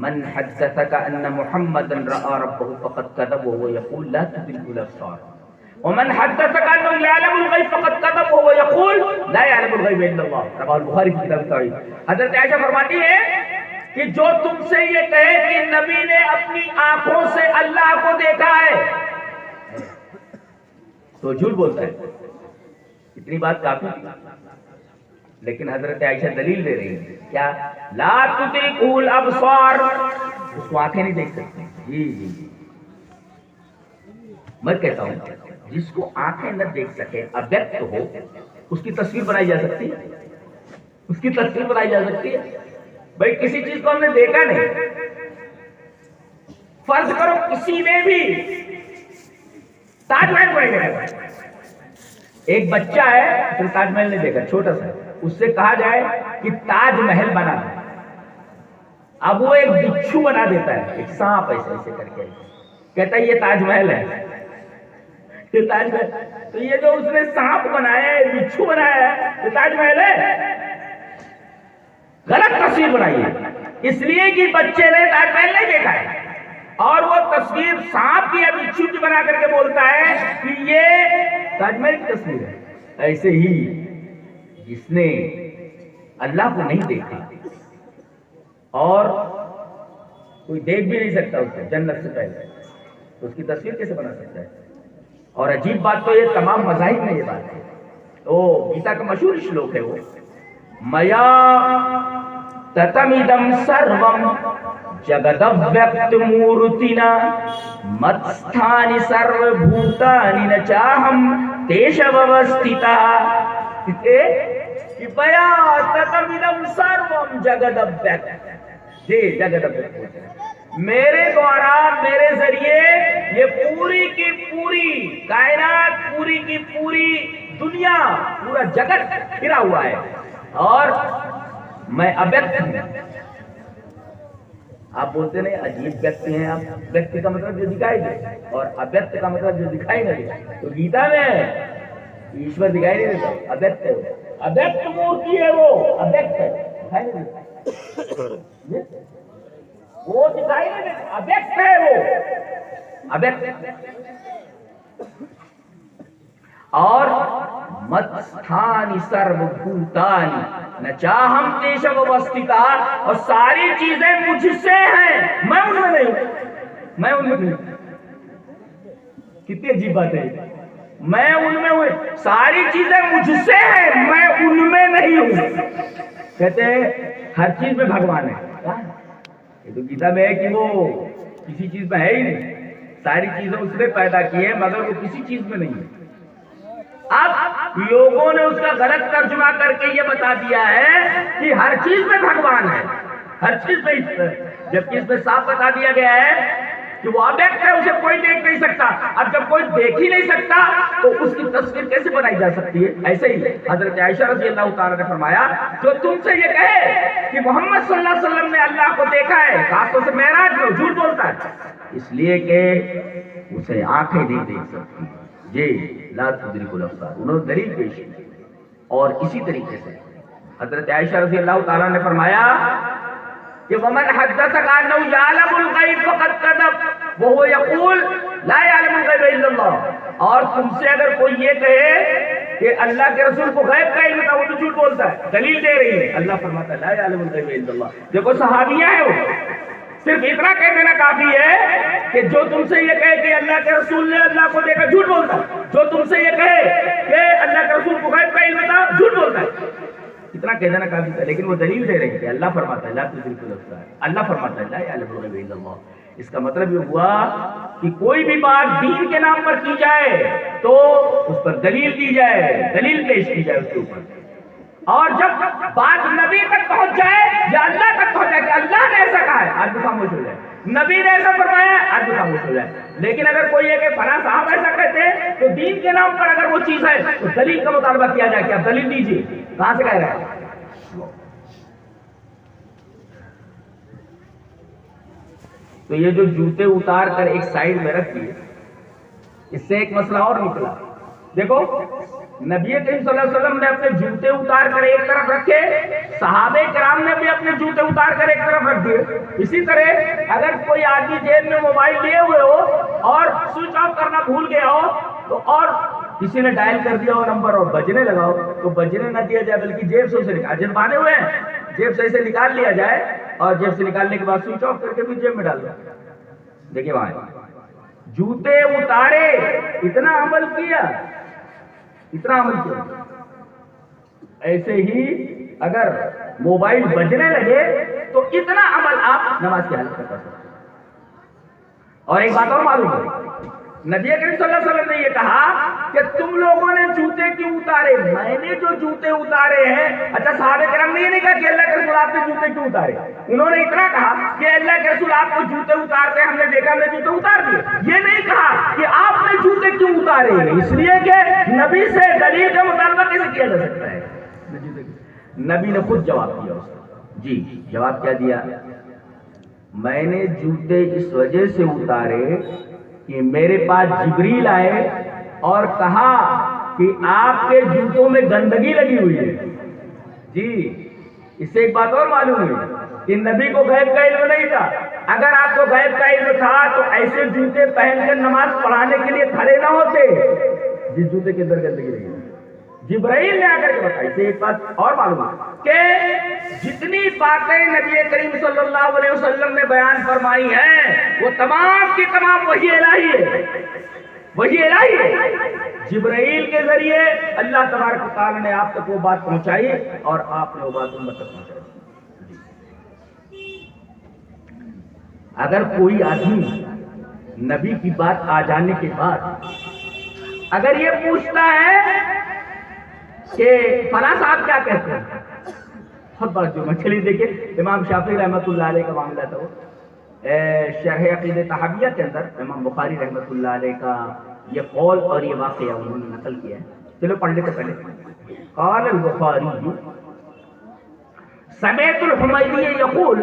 من حدثك ان محمدا رأى ربه فقد كذب وهو يقول لا تدرك الابصار ومن حدثك انه يعلم الغيب فقد كذب وهو يقول لا يعلم الغيب الا الله، رواه البخاری کی کتاب التوحید۔ حضرت عائشہ فرماتی ہے کہ جو تم سے یہ کہے کہ نبی نے اپنی آنکھوں سے اللہ کو دیکھا ہے تو جھوٹ بولتا ہے۔ اتنی بات کافی تھی، لیکن حضرت عائشہ دلیل دے رہی ہے کیا؟ لا تدرکہ الابصار، اس کو آنکھیں نہیں دیکھ سکتی۔ جی میں کہتا ہوں جس کو آنکھیں نہ دیکھ سکے، ابیکٹ ہو، اس کی تصویر بنائی جا سکتی ہے، اس کی تصویر بنائی جا سکتی ہے۔ بھائی کسی چیز کو ہم نے دیکھا نہیں، فرض کرو کسی نے بھی تاج محل کو نہیں دیکھا، ایک بچہ ہے پھر تاج محل نہیں دیکھا، چھوٹا سا، اس سے کہا جائے کہ تاج محل بنا دے، اب وہ ایک بچھو بنا دیتا ہے، ایک سانپ ایسے ایسے کر کے کہتا ہے یہ تاج محل ہے، یہ تاج محل، تو یہ جو اس نے سانپ بنایا ہے، بچھو بنایا ہے، یہ تاج محل ہے؟ غلط تصویر بنائی ہے، اس لیے کہ بچے نے تاج محل نہیں دیکھا ہے، اور وہ تصویر سانپ کی یا بچھو کی بنا کر کے بولتا ہے کہ یہ تاج محل کی تصویر ہے۔ ایسے ہی جس نے اللہ کو نہیں دیکھا اور کوئی دیکھ بھی نہیں سکتا اس کو جنت سے پہلے، تو اس کی تصویر کیسے بنا سکتا ہے؟ اور عجیب بات تو یہ تمام مذاہب میں یہ بات ہے، تو گیتا کا مشہور شلوک ہے وہ میا تتمدم سروم جگدویکت مورتینا متستھانی سرو بھوتانی ن چاہم تیشووستھتا، کہ بیا تتمدم سروم جگدویکت، جی جگدویکت، میرے دوارا میرے ذریعے یہ پوری کی پوری کائنات، پوری کی پوری دنیا، پورا جگت گھرا ہوا ہے، اور میں ابیکت ہوں۔ آپ بولتے نہیں عجیب ویکتی ہیں آپ، ویکتی کا مطلب جو دکھائی دے، اور ابیکت کا مطلب جو دکھائی نہ دے، تو گیتا میں ایشور دکھائی نہیں دیتا، ابیکت ہے، ابیکت مورتی ہے وہ، ابیکت ہے، دکھائی نہیں دیتا، وہ دکھائی نہیں دیتا، ابیکت ہے وہ، ابیکت۔ اور متستھانی سرو بھوتانی نہ چاہم تیشووستھتا، اور ساری چیزیں مجھ سے ہیں، میں ان میں نہیں ہوں، میں ان میں نہیں ہوں۔ کتنی عجیب بات ہے، میں ان میں ہوں، ساری چیزیں مجھ سے ہیں، میں ان میں نہیں ہوں۔ کہتے ہیں ہر چیز میں بھگوان ہے، یہ تو گیتا میں ہے کہ وہ کسی چیز میں ہے ہی نہیں، ساری چیزیں اس نے پیدا کی ہے مگر وہ کسی چیز میں نہیں ہے۔ اب لوگوں نے اس کا غلط ترجمہ کر کے یہ بتا دیا ہے کہ ہر چیز میں بھگوان ہے، ہر چیز میں ایشور ہے، جبکہ اس میں صاف بتا دیا گیا ہے کہ وہ آبجیکٹ ہے، اسے کوئی دیکھ نہیں سکتا۔ اب جب کوئی دیکھ ہی نہیں سکتا تو اس کی تصویر کیسے بنائی جا سکتی ہے؟ ایسے ہی حضرت عائشہ رضی اللہ تعالیٰ نے فرمایا جو تم سے یہ کہے کہ محمد صلی اللہ علیہ وسلم نے اللہ کو دیکھا ہے، خاص طور سے معراج میں، جھوٹ بولتا ہے، اس لیے کہ اسے آنکھیں نہیں دیکھ سکتی۔ جی لا تدرک الابصار، انہوں نے دلیل پیش کی۔ اور اسی طریقے سے حضرت عائشہ رضی اللہ تعالیٰ نے فرمایا کہ وَمَنْ حَدَّثَكَ أَنَّهُ يَعْلَمُ الْغَيْبَ فَقَدْ كَذَبَ وَهُوَ يَقُولُ لَا يَعْلَمُ الْغَيْبَ إِلَّا اللَّهُ، اور تم سے اگر کوئی یہ کہے کہ اللہ کے رسول کو غیب کا علم تھا، وہ تو جھوٹ بولتا ہے، دلیل دے رہی ہے، اللہ فرماتا ہے لا يعلم الغیب الا اللہ۔ دیکھو صحابیہ ہے، وہ صرف اتنا کہہ دینا کافی ہے کہ جو تم سے یہ کہے کہ اللہ کے رسول نے اللہ کو دیکھا، جھوٹ بولتا ہے، جو تم سے یہ کہے کہ اللہ کے رسول کو غیب کا علم تھا، جھوٹ بولتا ہے، اتنا کہہ دینا کافی ہے۔ لیکن وہ دلیل دے رہی ہے، اللہ فرماتا ہے لا تدرک الابصار، اللہ فرماتا ہے لا يعلم الغیب الا اللہ۔ اس کا مطلب یہ ہوا کہ کوئی بھی بات دین کے نام پر کی جائے تو اس پر دلیل دی جائے، دلیل پیش کی جائے اس کے اوپر۔ اور جب بات نبی تک پہنچ جائے یا اللہ تک پہنچ جائے کہ اللہ نے ایسا کہا ہے، آج بھی خاموش ہو جائے، نبی نے ایسا فرمایا ہے، آج بھی خاموش ہو جائے۔ لیکن اگر کوئی ہے کہ فلاں صاحب ایسا کہتے ہیں تو دین کے نام پر اگر وہ چیز ہے تو دلیل کا مطالبہ کیا جائے کہ آپ دلیل دیجیے، کہاں سے کہہ رہے ہیں؟ تو یہ جو جوتے اتار کر ایک سائڈ میں رکھ دیے، اس سے ایک مسئلہ اور نکلا۔ دیکھو نبی کریم صلی اللہ علیہ وسلم نے اپنے جوتے اتار کر ایک طرف رکھے، صحابہ کرام نے بھی اپنے جوتے اتار کر ایک طرف رکھ دیے۔ اسی طرح اگر کوئی آدمی جیب میں موبائل لیے ہوئے ہو اور سوئچ آف کرنا بھول گیا ہو تو اور کسی نے ڈائل کر دیا ہو نمبر اور بجنے لگا ہو تو بجنے نہ دیا جائے بلکہ جیب سے اسے نکال، جیب باندھے ہوئے ہیں جیب سے اسے نکال لیا جائے اور جیب سے نکالنے کے بعد سوئچ آف کر کے بھی جیب میں ڈال دیا۔ دیکھیے وہاں جوتے اتارے، اتنا عمل کیا، اتنا عمل کیا۔ ایسے ہی اگر موبائل بجنے لگے تو اتنا عمل آپ نماز کی حالت میں کر سکتے۔ اور ایک بات اور معلوم ہے، نبی کریم صلی اللہ علیہ وسلم نے یہ کہا کہ تم لوگوں نے جوتے کیوں اتارے؟ میں نے جو جوتے اتارے ہیں، اچھا صحابہ کرام نے یہ نہیں کہا کہ اللہ کے رسول آپ نے جوتے کیوں اتارے، انہوں نے اتنا کہا کہ اللہ کے رسول آپ کو جوتے اتارتے ہم نے دیکھا، ہم نے جوتے اتار دیے۔ یہ نہیں کہا کہ آپ نے جوتے کیوں اتارے، اس لیے کہ نبی سے دلیل کا مطالبہ کیسے کیا جا سکتا ہے؟ نبی نے خود جواب دیا اس کو۔ جی جواب کیا دیا؟ میں نے جوتے اس وجہ سے اتارے کہ میرے پاس جبریل آئے اور کہا کہ آپ کے جوتوں میں گندگی لگی ہوئی ہے۔ جی اس سے ایک بات اور معلوم ہوئی کہ نبی کو غیب کا علم نہیں تھا۔ اگر آپ کو غیب کا علم تھا تو ایسے جوتے پہن کر نماز پڑھانے کے لیے کھڑے نہ ہوتے جس جوتے کے اندر گندگی لگی ہوئی۔ جبرائیل نے آ کر کے بتائی۔ سے ایک بات اور معلوم ہے کہ جتنی باتیں نبی کریم صلی اللہ علیہ وسلم نے بیان فرمائی ہیں وہ تمام کی تمام وحی الہی ہے، وحی الہی ہے۔ جبرائیل کے ذریعے اللہ تبارک و تعالی نے آپ تک وہ بات پہنچائی اور آپ نے وہ بات امت تک پہنچائی۔ اگر کوئی آدمی نبی کی بات آ جانے کے بعد اگر یہ پوچھتا ہے کہ فلاں صاحب کیا کہتے ہیں، بہت بڑا جو چلیے دیکھیں امام شافعی رحمۃ اللہ علیہ کا معاملہ تھا، وہ شرح عقیدہ طحاویہ کے اندر امام بخاری رحمۃ اللہ علیہ کا یہ قول اور یہ واقعہ انہوں نے نقل کیا ہے۔ چلو پڑھ لیتے پہلے۔ قال البخاری سمعت الحمیدی یقول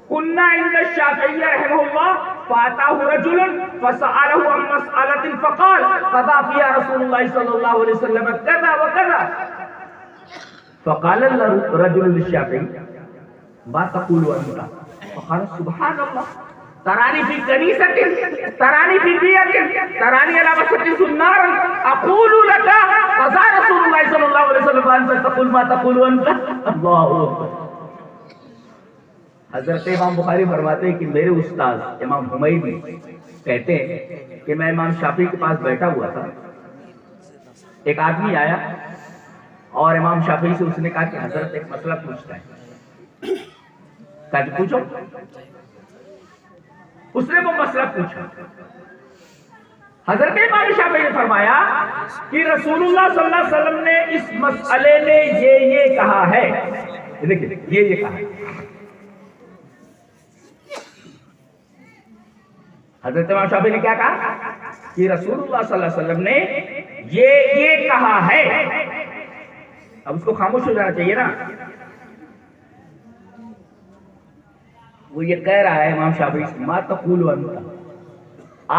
كنا عند الشافعي رحمه الله فاتاه رجل فسأله عن مسألة فقال قضى فيها رسول الله صلى الله عليه وسلم كذا وكذا فقال الرجل للشافعي ما تقول أنت؟ فقال سبحان الله تراني في كنيسة تراني في بيئة تراني على وسط النار أقول لك قضى رسول الله صلى الله عليه وسلم وأنت تقول ما تقول أنت؟ الله أكبر۔ حضرت امام بخاری فرماتے ہیں کہ میرے استاد امام حمیدی کہتے ہیں کہ میں امام شافعی کے پاس بیٹھا ہوا تھا، ایک آدمی آیا اور امام شافعی سے اس نے کہا کہ حضرت ایک مسئلہ پوچھتا ہے۔ کہا کہ پوچھو۔ اس نے وہ مسئلہ پوچھا۔ حضرت امام شافعی نے فرمایا کہ رسول اللہ صلی اللہ علیہ وسلم نے اس مسئلے میں یہ کہا ہے، دیکھیں یہ کہا ہے۔ حضرت امام شافعی نے کیا کہا کہ رسول اللہ صلی اللہ علیہ وسلم نے یہ کہا ہے۔ اب اس کو خاموش ہو جانا چاہیے نا، وہ یہ کہہ رہا ہے امام شافعی سے ما تقول انت،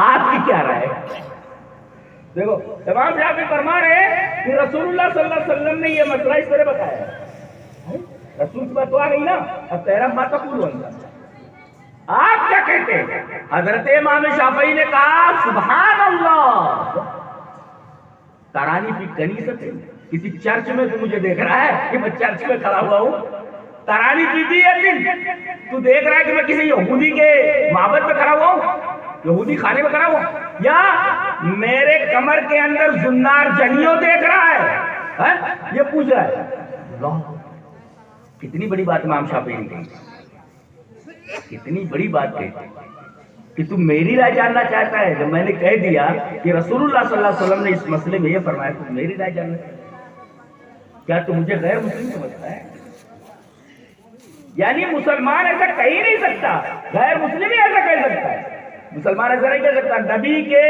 آپ کی کیا رائے ہے؟ دیکھو امام شافعی فرما رہے ہیں کہ رسول اللہ صلی اللہ علیہ وسلم نے یہ مسئلہ اس طرح بتایا ہے، رسول کی بات تو آ گئی نا، اب کہہ رہا ما تقول انت، آپ کیا کہتے ہیں؟ حضرت امام شافعی نے کہا سبحان اللہ ترانی فی کنیست، کسی چرچ میں تو مجھے دیکھ رہا ہے کہ میں چرچ میں کھڑا ہوا ہوں، ترانی فی بیت، تو دیکھ رہا ہے کہ میں کسی یہودی کے معبد میں کھڑا ہوا ہوں، یہودی خانے میں کھڑا ہوا ہوں، یا میرے کمر کے اندر زنار جنیوں دیکھ رہا ہے؟ یہ پوچھ رہا ہے۔ کتنی بڑی بات امام شافعی نے کہی، کتنی بڑی بات کہی کہ تم میری رائے جاننا چاہتا ہے۔ جب میں نے کہہ دیا کہ رسول اللہ صلی اللہ علیہ وسلم نے اس مسئلے میں یہ فرمایا تو میری رائے جاننا چاہتا ہے۔ کیا تو مجھے غیر مسلم سمجھتا ہے؟ یعنی مسلمان ایسا کہہ ہی نہیں سکتا، غیر مسلم ہی ایسا کہہ سکتا ہے، مسلمان ایسا نہیں کہہ سکتا۔ نبی کے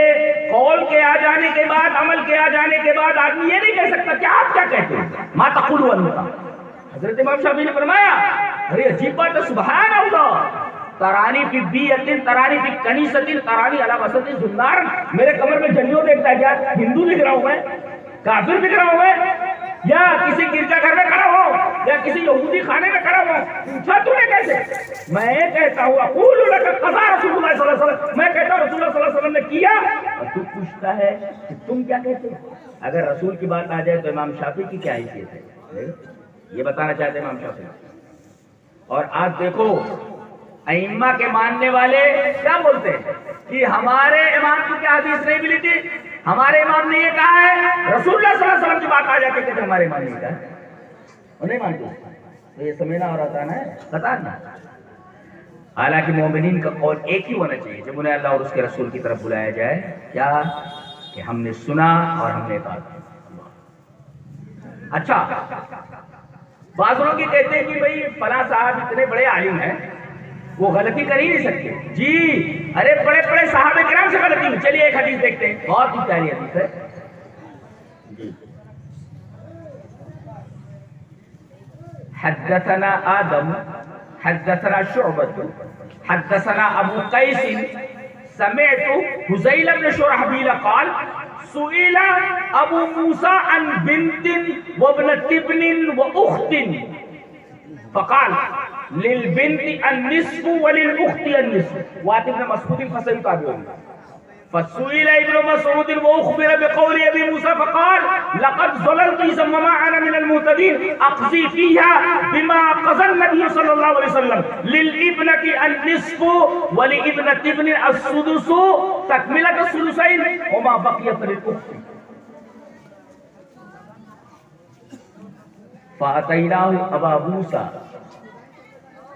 قول کے آ جانے کے بعد، عمل کے آ جانے کے بعد آدمی یہ نہیں کہہ سکتا کہ آپ کیا کہتے ہیں، ما تقول انت۔ حضرت امام شافعی نے فرمایا ارے عجیب بات ہے، سبحان اللہ، ترانی فی بیعۃ، ترانی فی کنیسۃ، ترانی علی وسط النار۔ میرے کمر میں جنیوں دیکھتا ہے کیا؟ ہندو دکھ رہا ہوں میں، کافر دکھ رہا ہوں میں، یا کسی گرجا گھر میں کھڑا ہو یا کسی یہودی خانے میں کھڑا ہو؟ پوچھا تو نے کیسے؟ میں کہتا ہوں اقول لک قضا رسول اللہ صلی اللہ علیہ وسلم، میں کہتا ہوں رسول اللہ صلی اللہ علیہ وسلم نے کیا، اور تو پوچھتا ہے کہ تم کیا کہتے ہو؟ اگر رسول کی بات آ جائے تو امام شافعی کی کیا حیثیت ہے؟ یہ بتانا چاہتے ہیں امام شافعی۔ اور آج دیکھو ائمہ کے ماننے والے کیا بولتے ہیں کہ ہمارے امام کی کیا حدیث نہیں ملی تھی، ہمارے امام نے یہ کہا ہے، رسول اللہ صلی اللہ علیہ وسلم کی بات آ جاتی کہ ہمارے امام نے کہا وہ نہیں مانتے، تو یہ سمجھنا اور آسان ہے بتانا۔ حالانکہ مومنین کا قول ایک ہی ہونا چاہیے جب انہیں اللہ اور اس کے رسول کی طرف بلایا جائے، کیا کہ ہم نے سنا اور ہم نے اطاعت کی۔ اچھا، بعض لوگ یہ کہتے ہیں کہ بھئی فلاں صاحب اتنے بڑے عالم ہیں وہ غلطی کر ہی نہیں سکتے۔ جی ارے بڑے بڑے صحابہ کرام سے غلطی ہوئی۔ چلیے ایک حدیث دیکھتے ہیں، بہت ہی پیاری حدیث ہے۔ حدثنا آدم حدثنا شعبۃ حدثنا ابو قیس سمعت حذیل بن شرحبیل قال سئل ابو موسیٰ عن بنت وابنت ابن واخت فقال للبنت النصف وللأخت النصف، وات ابن مسعود فصل تابعون، فسئل ابن مسعود واخبر بقول ابي موسى فقال لقد ظللت اذا وما انا من المهتدين اقضي فيها بما قضى النبي صلى الله عليه وسلم للابنة النصف ولابنة ابن السدس تكملة الثلثين وما بقي فللأخت۔ فأتيناه أبا موسى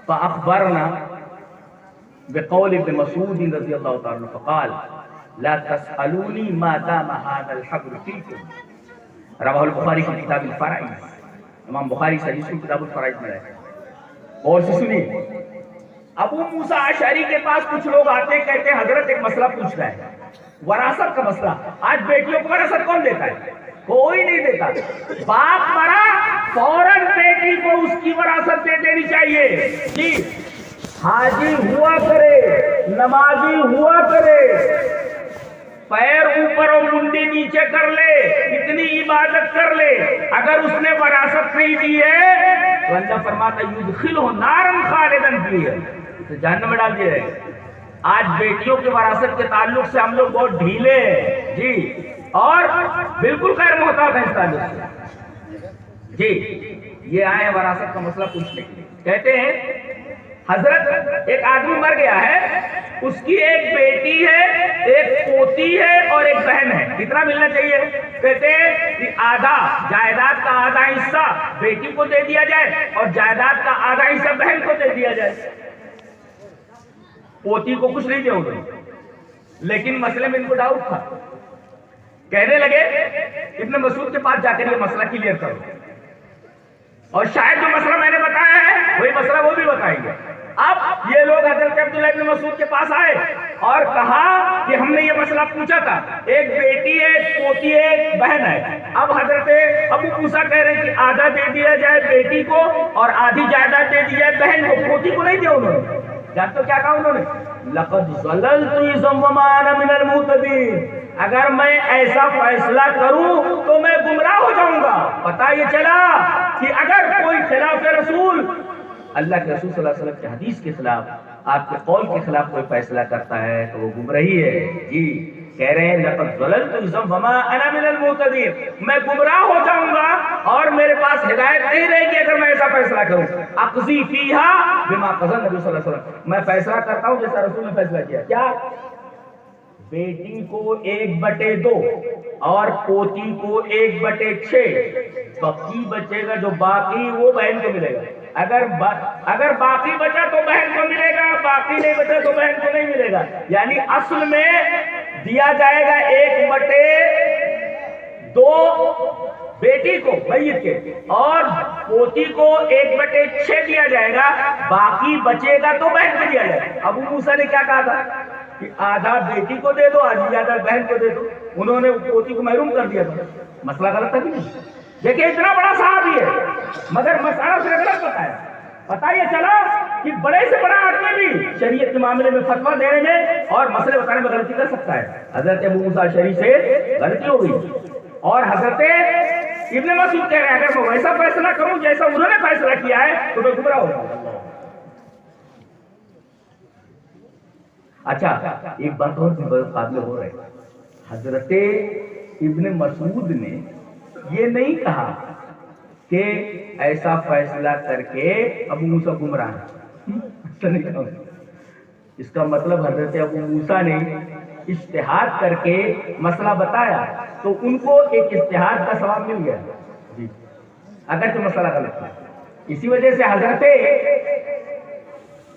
فأخبرنا بقول ابن مسعود رضي الله تعالى عنه فقال لا تسألوني ما دام هذا الحبل فيكم، رواه البخاری کی کتاب الفرائض، امام بخاری حدیث کی کتاب الفرائض میں ہے۔ اور سے سنیے، ابو موسیٰ اشعری کے پاس کچھ لوگ آتے کہتے ہیں حضرت ایک مسئلہ پوچھ رہا ہے، وراثت کا مسئلہ۔ آج بیٹیوں کو وراثت کون دیتا ہے؟ کوئی نہیں دیتا۔ باپ مرا فوراً بیٹی کو اس کی وراثت دے دینی چاہیے۔ جی حاجی ہوا کرے، نمازی ہوا کرے، پیر اوپر اور منڈی نیچے کر لے، اتنی عبادت کر لے، اگر اس نے وراثت نہیں دی ہے تو اللہ فرماتا ہے یدخلہ نارا خالدا فیہا، اسے جہنم میں ڈال دیا جائے گا۔ آج بیٹیوں کے وراثت کے تعلق سے ہم لوگ بہت ڈھیلے ہیں جی، اور بالکل غیر محتاط ہیں اس تعلق سے جی۔ یہ آئے وراثت کا مسئلہ پوچھنے کے لیے، کہتے ہیں حضرت ایک آدمی مر گیا ہے، اس کی ایک بیٹی ہے، ایک پوتی ہے اور ایک بہن ہے، کتنا ملنا چاہیے؟ کہتے ہیں کہ آدھا جائیداد کا آدھا حصہ بیٹی کو دے دیا جائے اور جائیداد کا آدھا حصہ بہن کو دے دیا جائے۔ پوتی کو کچھ نہیں دیا انہوں نے، لیکن مسئلے میں ان کو ڈاؤٹ تھا، کہنے لگے ابن مسعود کے پاس جا کر یہ مسئلہ کلیئر کرو، اور شاید جو مسئلہ میں نے بتایا ہے وہی مسئلہ وہ بھی بتائیں گے۔ اب یہ لوگ حضرت عبداللہ ابن مسعود کے پاس آئے اور کہا کہ ہم نے یہ مسئلہ پوچھا تھا، ایک بیٹی ہے، ایک پوتی ہے، ایک بہن ہے۔ اب حضرت ابو موسیٰ کہہ رہے ہیں کہ آدھا دے دیا جائے بیٹی کو اور آدھی جائیداد دے دی جائے بہن کو، پوتی کو نہیں دیا انہوں نے۔ جب تو کیا کہا انہوں نے؟ لقد ضللت اذا وما انا من المهتدين، اگر میں ایسا فیصلہ کروں تو میں گمراہ ہو جاؤں گا۔ پتہ یہ چلا کہ اگر کوئی خلاف رسول، اللہ کے رسول صلی اللہ علیہ وسلم کی حدیث کے خلاف، آپ کے قول کے خلاف کوئی فیصلہ کرتا ہے تو وہ گمراہی ہے جی۔ کہہ رہے ہیں لقد ضللت اذا وما انا من المهتدين، میں گمراہ ہو جاؤں گا اور میرے پاس ہدایت نہیں رہے گی اگر میں ایسا فیصلہ کروں۔ اقضی فیہا بما قضى النبی صلی اللہ علیہ وسلم، میں فیصلہ کرتا ہوں جیسا رسول نے فیصلہ کیا۔ کیا؟ بیٹی کو 1/2 اور پوتی کو 1/6، باقی بچے گا جو باقی وہ بہن کو ملے گا۔ اگر باقی بچا تو بہن کو ملے گا، باقی نہیں بچا تو بہن کو نہیں ملے گا۔ یعنی اصل میں دیا جائے گا 1/2 بیٹی کو میت کے اور پوتی کو 1/6 دیا جائے گا، باقی بچے گا تو بہن کو دیا جائے گا۔ ابو موسیٰ نے کیا کہا تھا کہ آدھا بیٹی کو دے دو، آدھا بہن کو دے دو، انہوں نے پوتی کو محروم کر دیا تھا۔ مسئلہ غلط تھا کہ نہیں؟ دیکھیں اتنا بڑا صحابی ہے مگر مسئلہ سے غلط بتایا۔ پتہ یہ چلا کہ بڑے سے بڑا آدمی بھی شریعت کے معاملے میں فتویٰ دینے میں اور مسئلے بتانے میں غلطی کر سکتا ہے۔ حضرت ابو موسیٰ شریف سے غلطی ہو گئی اور حضرت ابن مسعود کہہ رہے ہیں اگر میں ویسا فیصلہ کروں جیسا انہوں نے فیصلہ کیا ہے تو میں گمراہ ہو جاؤں گا۔ اچھا ایک بات اور بھی قابل ہو رہا ہے، حضرت ابن مسعود نے یہ نہیں کہا کہ ایسا فیصلہ کر کے ابو موسیٰ گمراہ ہے۔ اس کا مطلب حضرت ابو موسیٰ نے اجتہاد کر کے مسئلہ بتایا تو ان کو ایک اجتہاد کا ثواب مل گیا جی، اگرچہ مسئلہ غلط تھا۔ اسی وجہ سے حضرت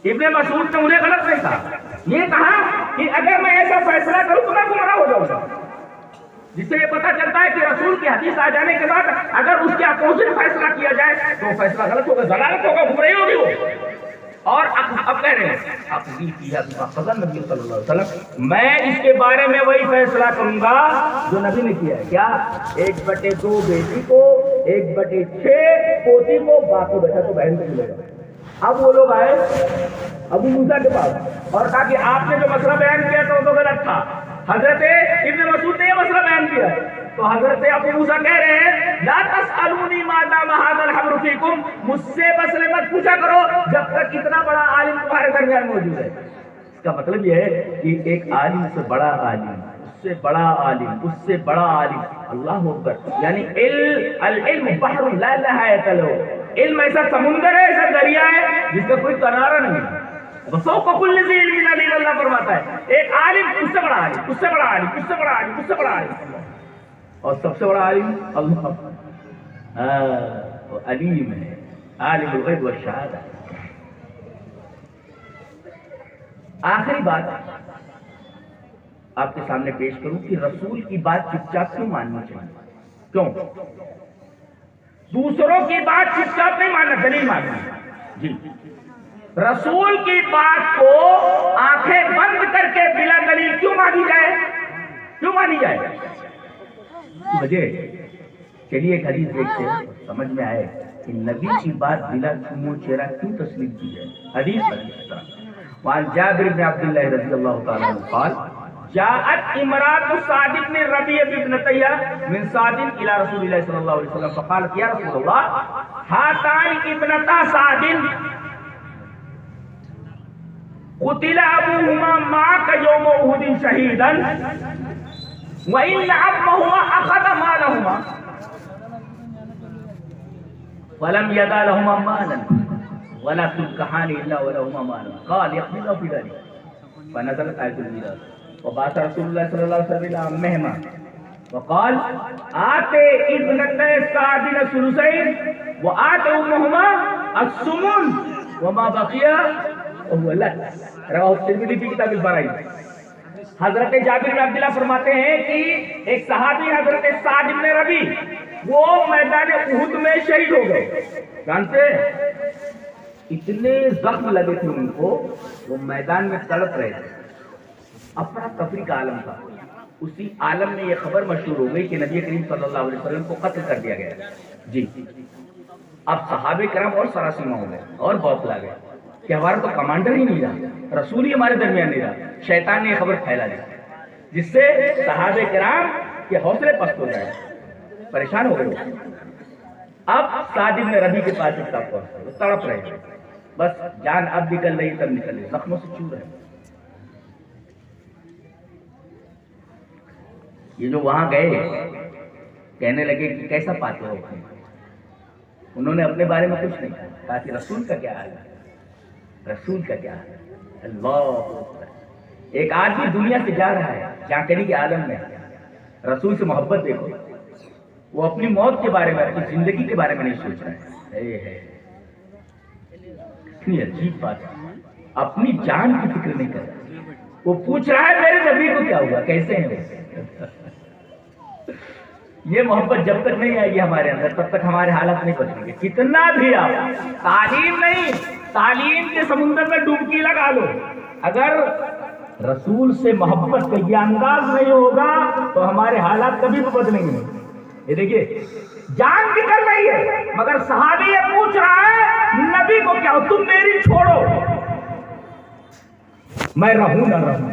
ابن مسعود نے انہیں غلط نہیں کہا، یہ کہا کہ اگر میں ایسا فیصلہ کروں تو میں گمراہ ہو جاؤں گا، جس سے یہ پتہ چلتا ہے کہ رسول کی حدیث آ جانے کے بعد اگر اس کے اپوزٹ فیصلہ کیا جائے تو فیصلہ غلط ہوگا، ضلالت ہوگا، گمراہی ہوگی وہ۔ اور اب کہہ رہے ہیں نبی صلی اللہ علیہ وسلم میں اس کے بارے میں وہی فیصلہ کروں گا جو نبی نے کیا ہے، کیا 1/2 بیٹی کو، 1/6 پوتی کو، باقی بچا تو بہن کو ملے گا۔ اب وہ لوگ آئے ابو موسیٰ کے پاس اور کہا کہ آپ نے جو مسئلہ بیان کیا تھا وہ تو غلط تھا، حضرت ابن مسعود نے یہ مسئلہ بیان کیا ہے۔ تو حضرت ابو موسیٰ کہہ رہے ہیں لا تسألونی ما دام ھذا الحبر فیکم، مجھ سے مسئلے مت پوچھا کرو جب تک اتنا بڑا عالم تمہارے درمیان موجود ہے۔ اس کا مطلب یہ ہے کہ ایک عالم سے بڑا عالم، اس سے بڑا عالم، اس سے بڑا عالم، اللہ اکبر، یعنی العلم بحر لا نہایت له، علم ایسا سمندر ہے، ایسا دریا ہے جس کا کوئی کنارہ نہیں۔ وفوق کل ذی علم علیم، اللہ فرماتا ہے ایک عالم اس سے بڑا عالم، اس سے بڑا عالم، اس سے بڑا عالم، اس سے بڑا عالم، اور سب سے بڑا عالم اللہ وہ علیم ہے، عالم الغیب والشہادہ۔ آخری بات آپ کے سامنے پیش کروں کہ رسول کی بات چپ چاپ کیوں ماننی چاہیے؟ کیوں؟ دوسروں کی بات چپ چاپ نہیں ماننا، دلیل ماننا جی۔ رسول کی بات کو آنکھیں بند کر کے بلا دلیل کیوں مانی جائے؟ کیوں مانی جائے؟ وجہ چلیے ایک حدیث دیکھتے ہیں سمجھ میں آئے کہ نبی کی بات بلا چومو چہرہ کیوں تسلیم کی جائے۔ حدیث وعن جابر بن عبد الله رضی اللہ تعالی عنہ قال جاءت امرأة سعد بن ربيع بن طية من سعد الى رسول الله صلی اللہ علیہ وسلم فقالت یا رسول اللہ هاتان ابنتا سعد قتل ابوهما معك يوم احد شهيدا وان عمهما اخذ مالهما ولم يدع لهما مالا ولا تنكحان الا ولهما مال قال يقبل في ذلك فنزلت آية الميراث وبعث رسول الله صلى الله عليه وسلم الى عمهما وقال آتي ابنتي سعد الثلثين وآتي امهما الثمن وما بقي وهو لك رواه الترمذی فی کتاب الفرائض۔ حضرت جابر بن عبداللہ فرماتے ہیں کہ ایک صحابی حضرت سعد بن ربی وہ میدان احد میں شہید ہو گئے، جانتے اتنے زخم لگے تھے ان کو، وہ میدان میں تڑپ رہے تھے، اپنا تفریق عالم تھا۔ اسی عالم میں یہ خبر مشہور ہو گئی کہ نبی کریم صلی اللہ علیہ وسلم کو قتل کر دیا گیا جی۔ اب صحابہ کرام اور سراسیمہ ہو گئے اور بوکھلا گئے کہ ہمارا تو کمانڈر ہی نہیں رہا، رسول ہی ہمارے درمیان نہیں رہا، شیطان نے یہ خبر پھیلا دی جس سے صحابہ کرام کے حوصلے پست ہو گئے، پریشان ہو گئے۔ اب سعد بن ربیع کے پاس ایک صاحب پہنچا، وہ تڑپ رہے تھے، بس جان اب نکل رہی تب نکل رہی، زخموں سے چور ہے۔ یہ جو وہاں گئے کہنے لگے کہ کیسا پاتے ہو، انہوں نے اپنے بارے میں کچھ نہیں کہا کہ رسول کا کیا حال ہے، رسول کا کیا ہے۔ اللہ ایک آدمی دنیا سے جا رہا ہے جانکری کے عالم میں، رسول سے محبت دیکھو، وہ اپنی موت کے بارے میں، اپنی زندگی کے بارے میں نہیں سوچ رہا ہے۔ کتنی عجیب بات ہے، اپنی جان کی فکر نہیں کر رہا، وہ پوچھ رہا ہے میرے نبی کو کیا ہوا، کیسے ہیں وہ۔ یہ محبت جب تک نہیں آئے گی ہمارے اندر تب تک ہمارے حالات نہیں بدلیں گے. کتنا بھی آپ تعلیم نہیں، تعلیم کے سمندر میں ڈبکی لگا لو، اگر رسول سے محبت کا یہ انداز نہیں ہوگا تو ہمارے حالات کبھی بھی بدلیں گے نہیں. یہ دیکھیے جان نکل رہی ہے مگر صحابی یہ پوچھ رہا ہے نبی کو کیا تم میری چھوڑو میں رہوں نہ رہوں.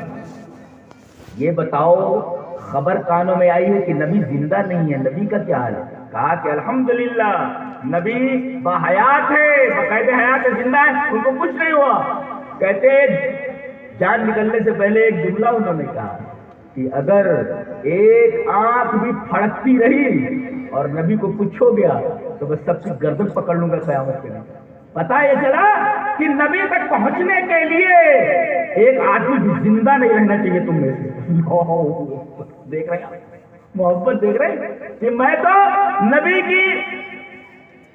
یہ بتاؤ خبر کانوں میں آئی ہے کہ نبی زندہ نہیں ہے، نبی کا کیا حال ہے؟ کہا کہ الحمدللہ نبی باحیات ہے، باقاعد حیات ہے، زندہ ہے، ان کو کچھ نہیں ہوا. کہتے جان نکلنے سے پہلے ایک جملہ انہوں نے کہا کہ اگر ایک آنکھ بھی پھڑکتی رہی اور نبی کو کچھ ہو گیا تو میں سب کی گردن پکڑ لوں گا قیامت کے دن. پتا یہ چلا کہ نبی تک پہنچنے کے لیے ایک آدمی بھی زندہ نہیں رہنا چاہیے تم میں سے. دیکھ رہے ہیں محبت، دیکھ رہے ہیں کہ میں تو نبی کی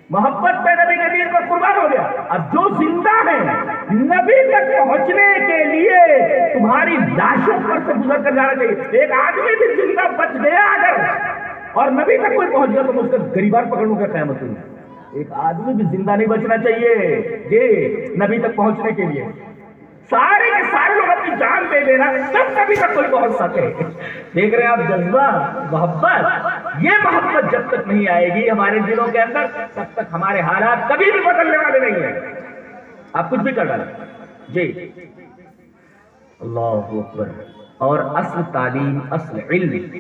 محبت پہ نبی کے دین پر قربان ہو گیا. اب جو زندہ ہے نبی تک پہنچنے کے لیے تمہاری لاشوں پر سے گزر کر جانا چاہیے. ایک آدمی بھی زندہ بچ گیا اگر اور نبی تک کوئی پہنچ گیا تو میں اس کا گریبان پکڑ لوں گا قیامت میں. ایک آدمی بھی زندہ نہیں بچنا چاہیے یہ نبی تک پہنچنے کے لیے. سارے کے سارے لوگ اپنی جان دے دینا تب نبی تک کوئی پہنچ سکے. دیکھ رہے ہیں آپ جذبہ محبت، یہ محبت جب تک نہیں آئے گی ہمارے دلوں کے اندر تب تک ہمارے حالات کبھی بھی بدلنے والے نہیں ہیں. آپ کچھ بھی کر ڈالیں جی. اللہ اکبر. اور اصل تعلیم، اصل علم،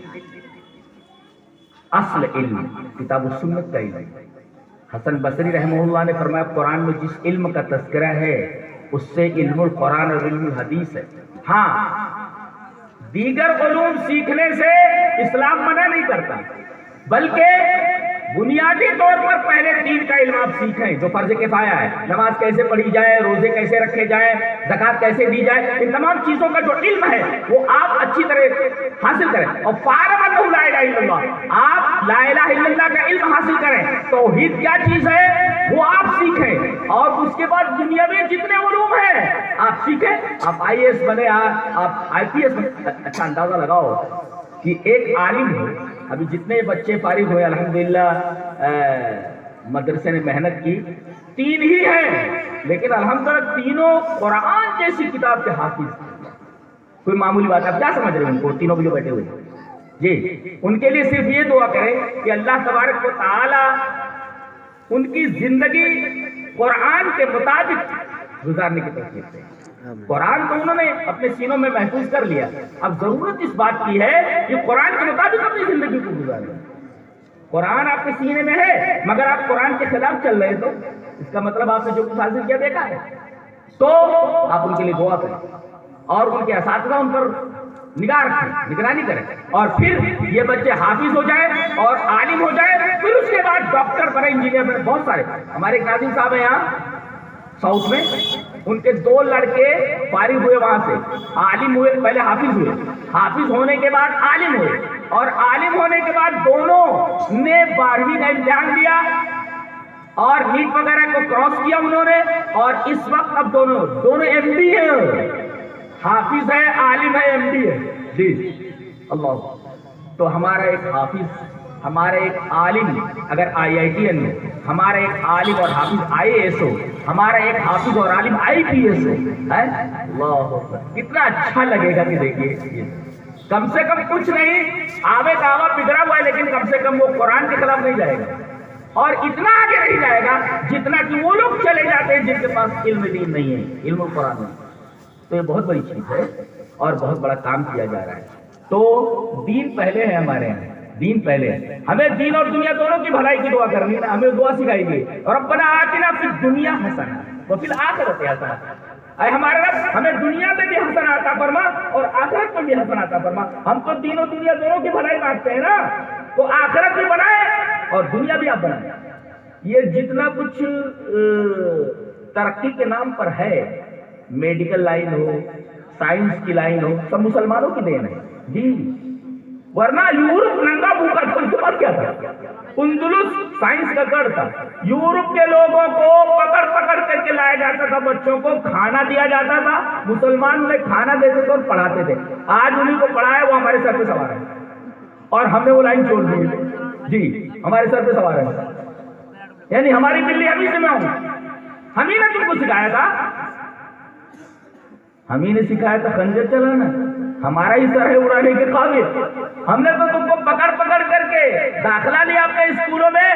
اصل علم کتاب و سنت کا علم. حسن بصری رحمہ اللہ نے فرمایا قرآن میں جس علم کا تذکرہ ہے اس سے علم القرآن اور علم الحدیث ہے. ہاں دیگر علوم سیکھنے سے اسلام منع نہیں کرتا، بلکہ بنیادی طور پر پہلے دین کا علم آپ سیکھیں جو فرض کفایہ ہے. نماز کیسے پڑھی جائے، روزے کیسے رکھے جائیں، زکوٰۃ کیسے دی جائے، ان تمام چیزوں کا جو علم ہے وہ آپ اچھی طرح حاصل کریں. اور فارغ انہ لا الہ الا اللہ، آپ لا الہ الا اللہ کا علم حاصل کریں. توحید کیا چیز ہے وہ آپ سیکھیں اور اس کے بعد دنیا میں جتنے علوم ہیں آپ سیکھیں. آپ آئی اے ایس بنے، آپ آئی پی ایس بنے. اچھا اندازہ لگاؤ کہ ایک عالم ہو، ابھی جتنے بچے فارغ ہوئے الحمدللہ مدرسے نے محنت کی 3 ہی ہیں لیکن الحمدللہ تینوں قرآن جیسی کتاب کے حافظ. کوئی معمولی بات آپ کیا سمجھ رہے ہیں ان کو تینوں بھی جو بیٹھے ہوئے جی؟ ان کے لیے صرف یہ دعا کریں کہ اللہ تبارک و تعالی ان کی زندگی قرآن کے مطابق گزارنے کی توفیق دے. قرآن کو انہوں نے اپنے سینوں میں محفوظ کر لیا، اب ضرورت اس بات کی ہے کہ قرآن کے مطابق اپنی زندگی کو گزاریں. قرآن آپ کے سینے میں ہے مگر آپ قرآن کے خلاف چل رہے تو اس کا مطلب آپ نے جو کچھ حاصل کیا دیکھا ہے. تو آپ ان کے لیے دعا کریں اور ان کے اساتذہ ان پر نگاہ رکھیں، نگرانی کریں اور پھر یہ بچے حافظ ہو جائیں اور عالم ہو جائیں. پھر اس کے بعد ڈاکٹر بنے، انجینئر بنے. بہت سارے ہمارے ناظرین صاحب ہیں یہاں ساؤتھ میں، ان کے 2 لڑکے فارغ ہوئے وہاں سے، عالم ہوئے، پہلے حافظ ہوئے، حافظ ہونے کے بعد عالم ہوئے اور عالم ہونے کے بعد دونوں نے 12ویں کا امتحان دیا اور نیٹ وغیرہ کو کراس کیا انہوں نے اور اس وقت اب دونوں ایم ڈی ہیں. حافظ ہے، عالم ہے، ایم ڈی ہے جی. اللہ. تو ہمارا ایک حافظ، ہمارا ایک عالم اگر آئی آئی ٹی این ہو، ہمارا ایک عالم اور حافظ آئی اے ایس ہو، ہمارا ایک حافظ اور عالم آئی پی ایس ہو، اللہ کتنا اچھا لگے گا. کہ دیکھیے کم سے کم کچھ نہیں، آوے دعویٰ بگڑا ہوا ہے لیکن کم سے کم وہ قرآن کے خلاف نہیں جائے گا اور اتنا آگے نہیں جائے گا جتنا کہ وہ لوگ چلے جاتے ہیں جن کے پاس علم دین نہیں ہے، علم القرآن نہیں. تو یہ بہت بڑی چیز ہے اور بہت بڑا کام کیا جا رہا ہے. تو دین پہلے ہے ہمارے یہاں، دین پہلے ہے. ہمیں دین اور دنیا دونوں کی بھلائی کی دعا کرنی ہے. ہمیں دعا سکھائی گئی ربنا آتنا فی الدنیا حسنہ وفی الآخرۃ حسنہ. اے ہمارے رب ہمیں دنیا میں بھی حسنہ عطا فرما اور آخرت میں بھی حسنہ عطا فرما. ہم تو دین اور دنیا دونوں کی بھلائی مانگتے ہیں نا، تو آخرت بھی بنائے اور دنیا بھی آپ بنائیں. یہ جتنا کچھ ترقی کے نام پر ہے، میڈیکل لائن ہو، سائنس کی لائن ہو، سب مسلمانوں کی دین ہے جی. ورنہ یورپ ننگا بھوکا تھا، اس کے پاس کیا تھا؟ اندلس سائنس کا گڑھ تھا. یورپ کے لوگوں کو پکڑ کر کے لایا جاتا تھا، بچوں کو کھانا دیا جاتا تھا، مسلمان انہیں کھانا دیتے تھے اور پڑھاتے تھے. آج انہیں کو پڑھایا وہ ہمارے سر پہ سوار ہے اور ہم نے وہ لائن چھوڑ دی. جی ہمارے سر پہ سوار ہے، یعنی ہماری بلی ہم ہی سے میں ہوں، ہم ہی نے تم کو سکھایا تھا، ہم ہی نے سکھایا تھا خنجر چلانا، ہمارا ہی سر ہے اڑانے کے قابل، ہم نے تو تم کو پکڑ پکڑ کر کے داخلہ لیا اپنے اسکولوں میں،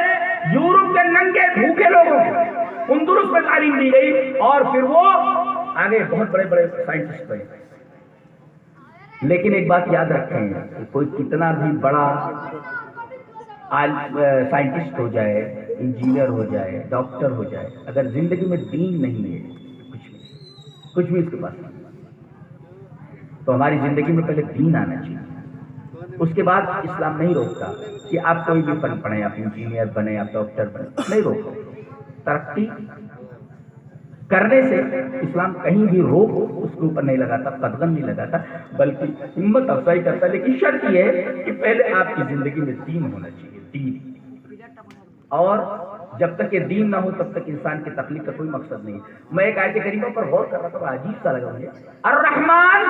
یورپ کے ننگے بھوکے لوگوں کو اندلس میں تعلیم دی گئی، اور پھر وہ آگے بہت بڑے بڑے سائنٹسٹ بنے۔ لیکن ایک بات یاد رکھیں کہ کوئی کتنا بھی بڑا سائنٹسٹ ہو جائے، انجینئر ہو جائے، ڈاکٹر ہو جائے، اگر زندگی میں دین نہیں ہے، کچھ بھی اس کے پاس نہیں، تو ہماری زندگی میں پہلے دین آنا چاہیے، اس کے بعد اسلام نہیں روکتا کہ آپ کوئی بھی فن پڑھیں، آپ انجینئر بنیں، آپ ڈاکٹر بنیں، نہیں روکتا۔ ترقی کرنے سے اسلام کہیں بھی روک اس کے اوپر نہیں لگاتا، قدغن نہیں لگاتا، بلکہ ہمت افزائی کرتا ہے، لیکن شرط یہ ہے کہ پہلے آپ کی زندگی میں دین ہونا چاہیے، دین۔ اور جب تک یہ دین نہ ہو تب تک انسان کی تخلیق کا کوئی مقصد نہیں ہے۔ میں ایک آیت کریمہ پر غور کر رہا تھا، بڑا عجیب سا لگا مجھے، الرحمن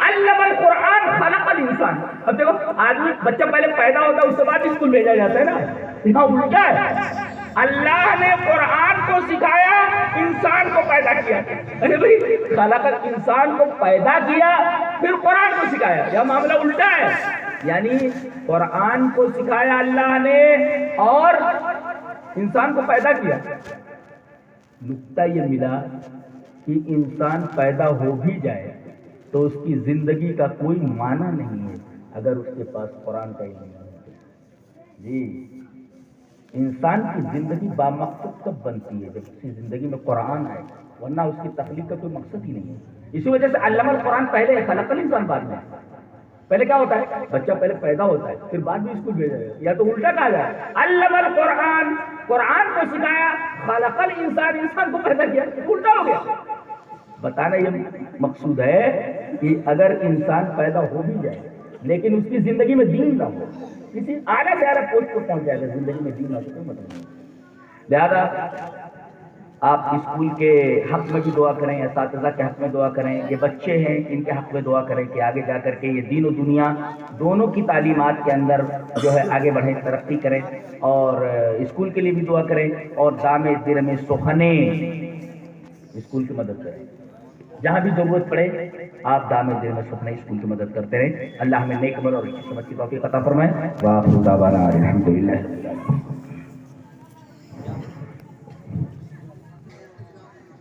علم القرآن خلق الانسان۔ اب دیکھو آدمی بچہ پہلے پیدا ہوتا ہے، اس کے بعد اسکول بھیجا جاتا ہے نا، یہاں الٹا ہے، اللہ نے قرآن کو سکھایا، انسان کو پیدا کیا۔ ارے بھائی خلق الانسان کو پیدا کیا پھر قرآن کو سکھایا، یہ معاملہ الٹا ہے، یعنی قرآن کو سکھایا اللہ نے اور انسان کو پیدا کیا۔ نکتہ یہ ملا کہ انسان پیدا ہو بھی جائے تو اس کی زندگی کا کوئی معنی نہیں ہے اگر اس کے پاس قرآن کا علم نہیں ہے۔ جی انسان کی زندگی بامقصد کب بنتی ہے؟ جب اس کی زندگی میں قرآن آئے، ورنہ اس کی تخلیق کا کوئی مقصد ہی نہیں ہے۔ اسی وجہ سے علم القرآن پہلے ہے، خلق الانسان بعد میں۔ پہلے کیا ہوتا ہے؟ بچہ پہلے پیدا ہوتا ہے پھر بعد میں اسکول بھیجا جائے، یا تو الٹا کہا جائے علم القرآن، قرآن کو سکھایا، خلق الانسان، انسان کو پیدا کیا، الٹا ہو گیا۔ بتانا یہ مقصود ہے کہ اگر انسان پیدا ہو بھی جائے لیکن اس کی زندگی میں دین نہ ہو، کسی اعلیٰ سے اعلیٰ پوسٹ کو پہنچ جائے گا، زندگی میں دین نہ ہو تو کوئی مطلب نہیں۔ لہذا آپ اسکول کے حق میں بھی دعا کریں، اساتذہ کے حق میں دعا کریں، یہ بچے ہیں ان کے حق میں دعا کریں کہ آگے جا کر کے یہ دین و دنیا دونوں کی تعلیمات کے اندر جو ہے آگے بڑھیں، ترقی کریں، اور اسکول کے لیے بھی دعا کریں، اور دام درم سخنے اسکول کی مدد کریں، جہاں بھی ضرورت پڑے آپ دام درم سخنے اسکول کی مدد کرتے رہیں۔ اللہ ہمیں نیک عمل اور اچھی سمجھ کی توفیق عطا فرمائے۔ وآخر دعوانا الحمدللہ۔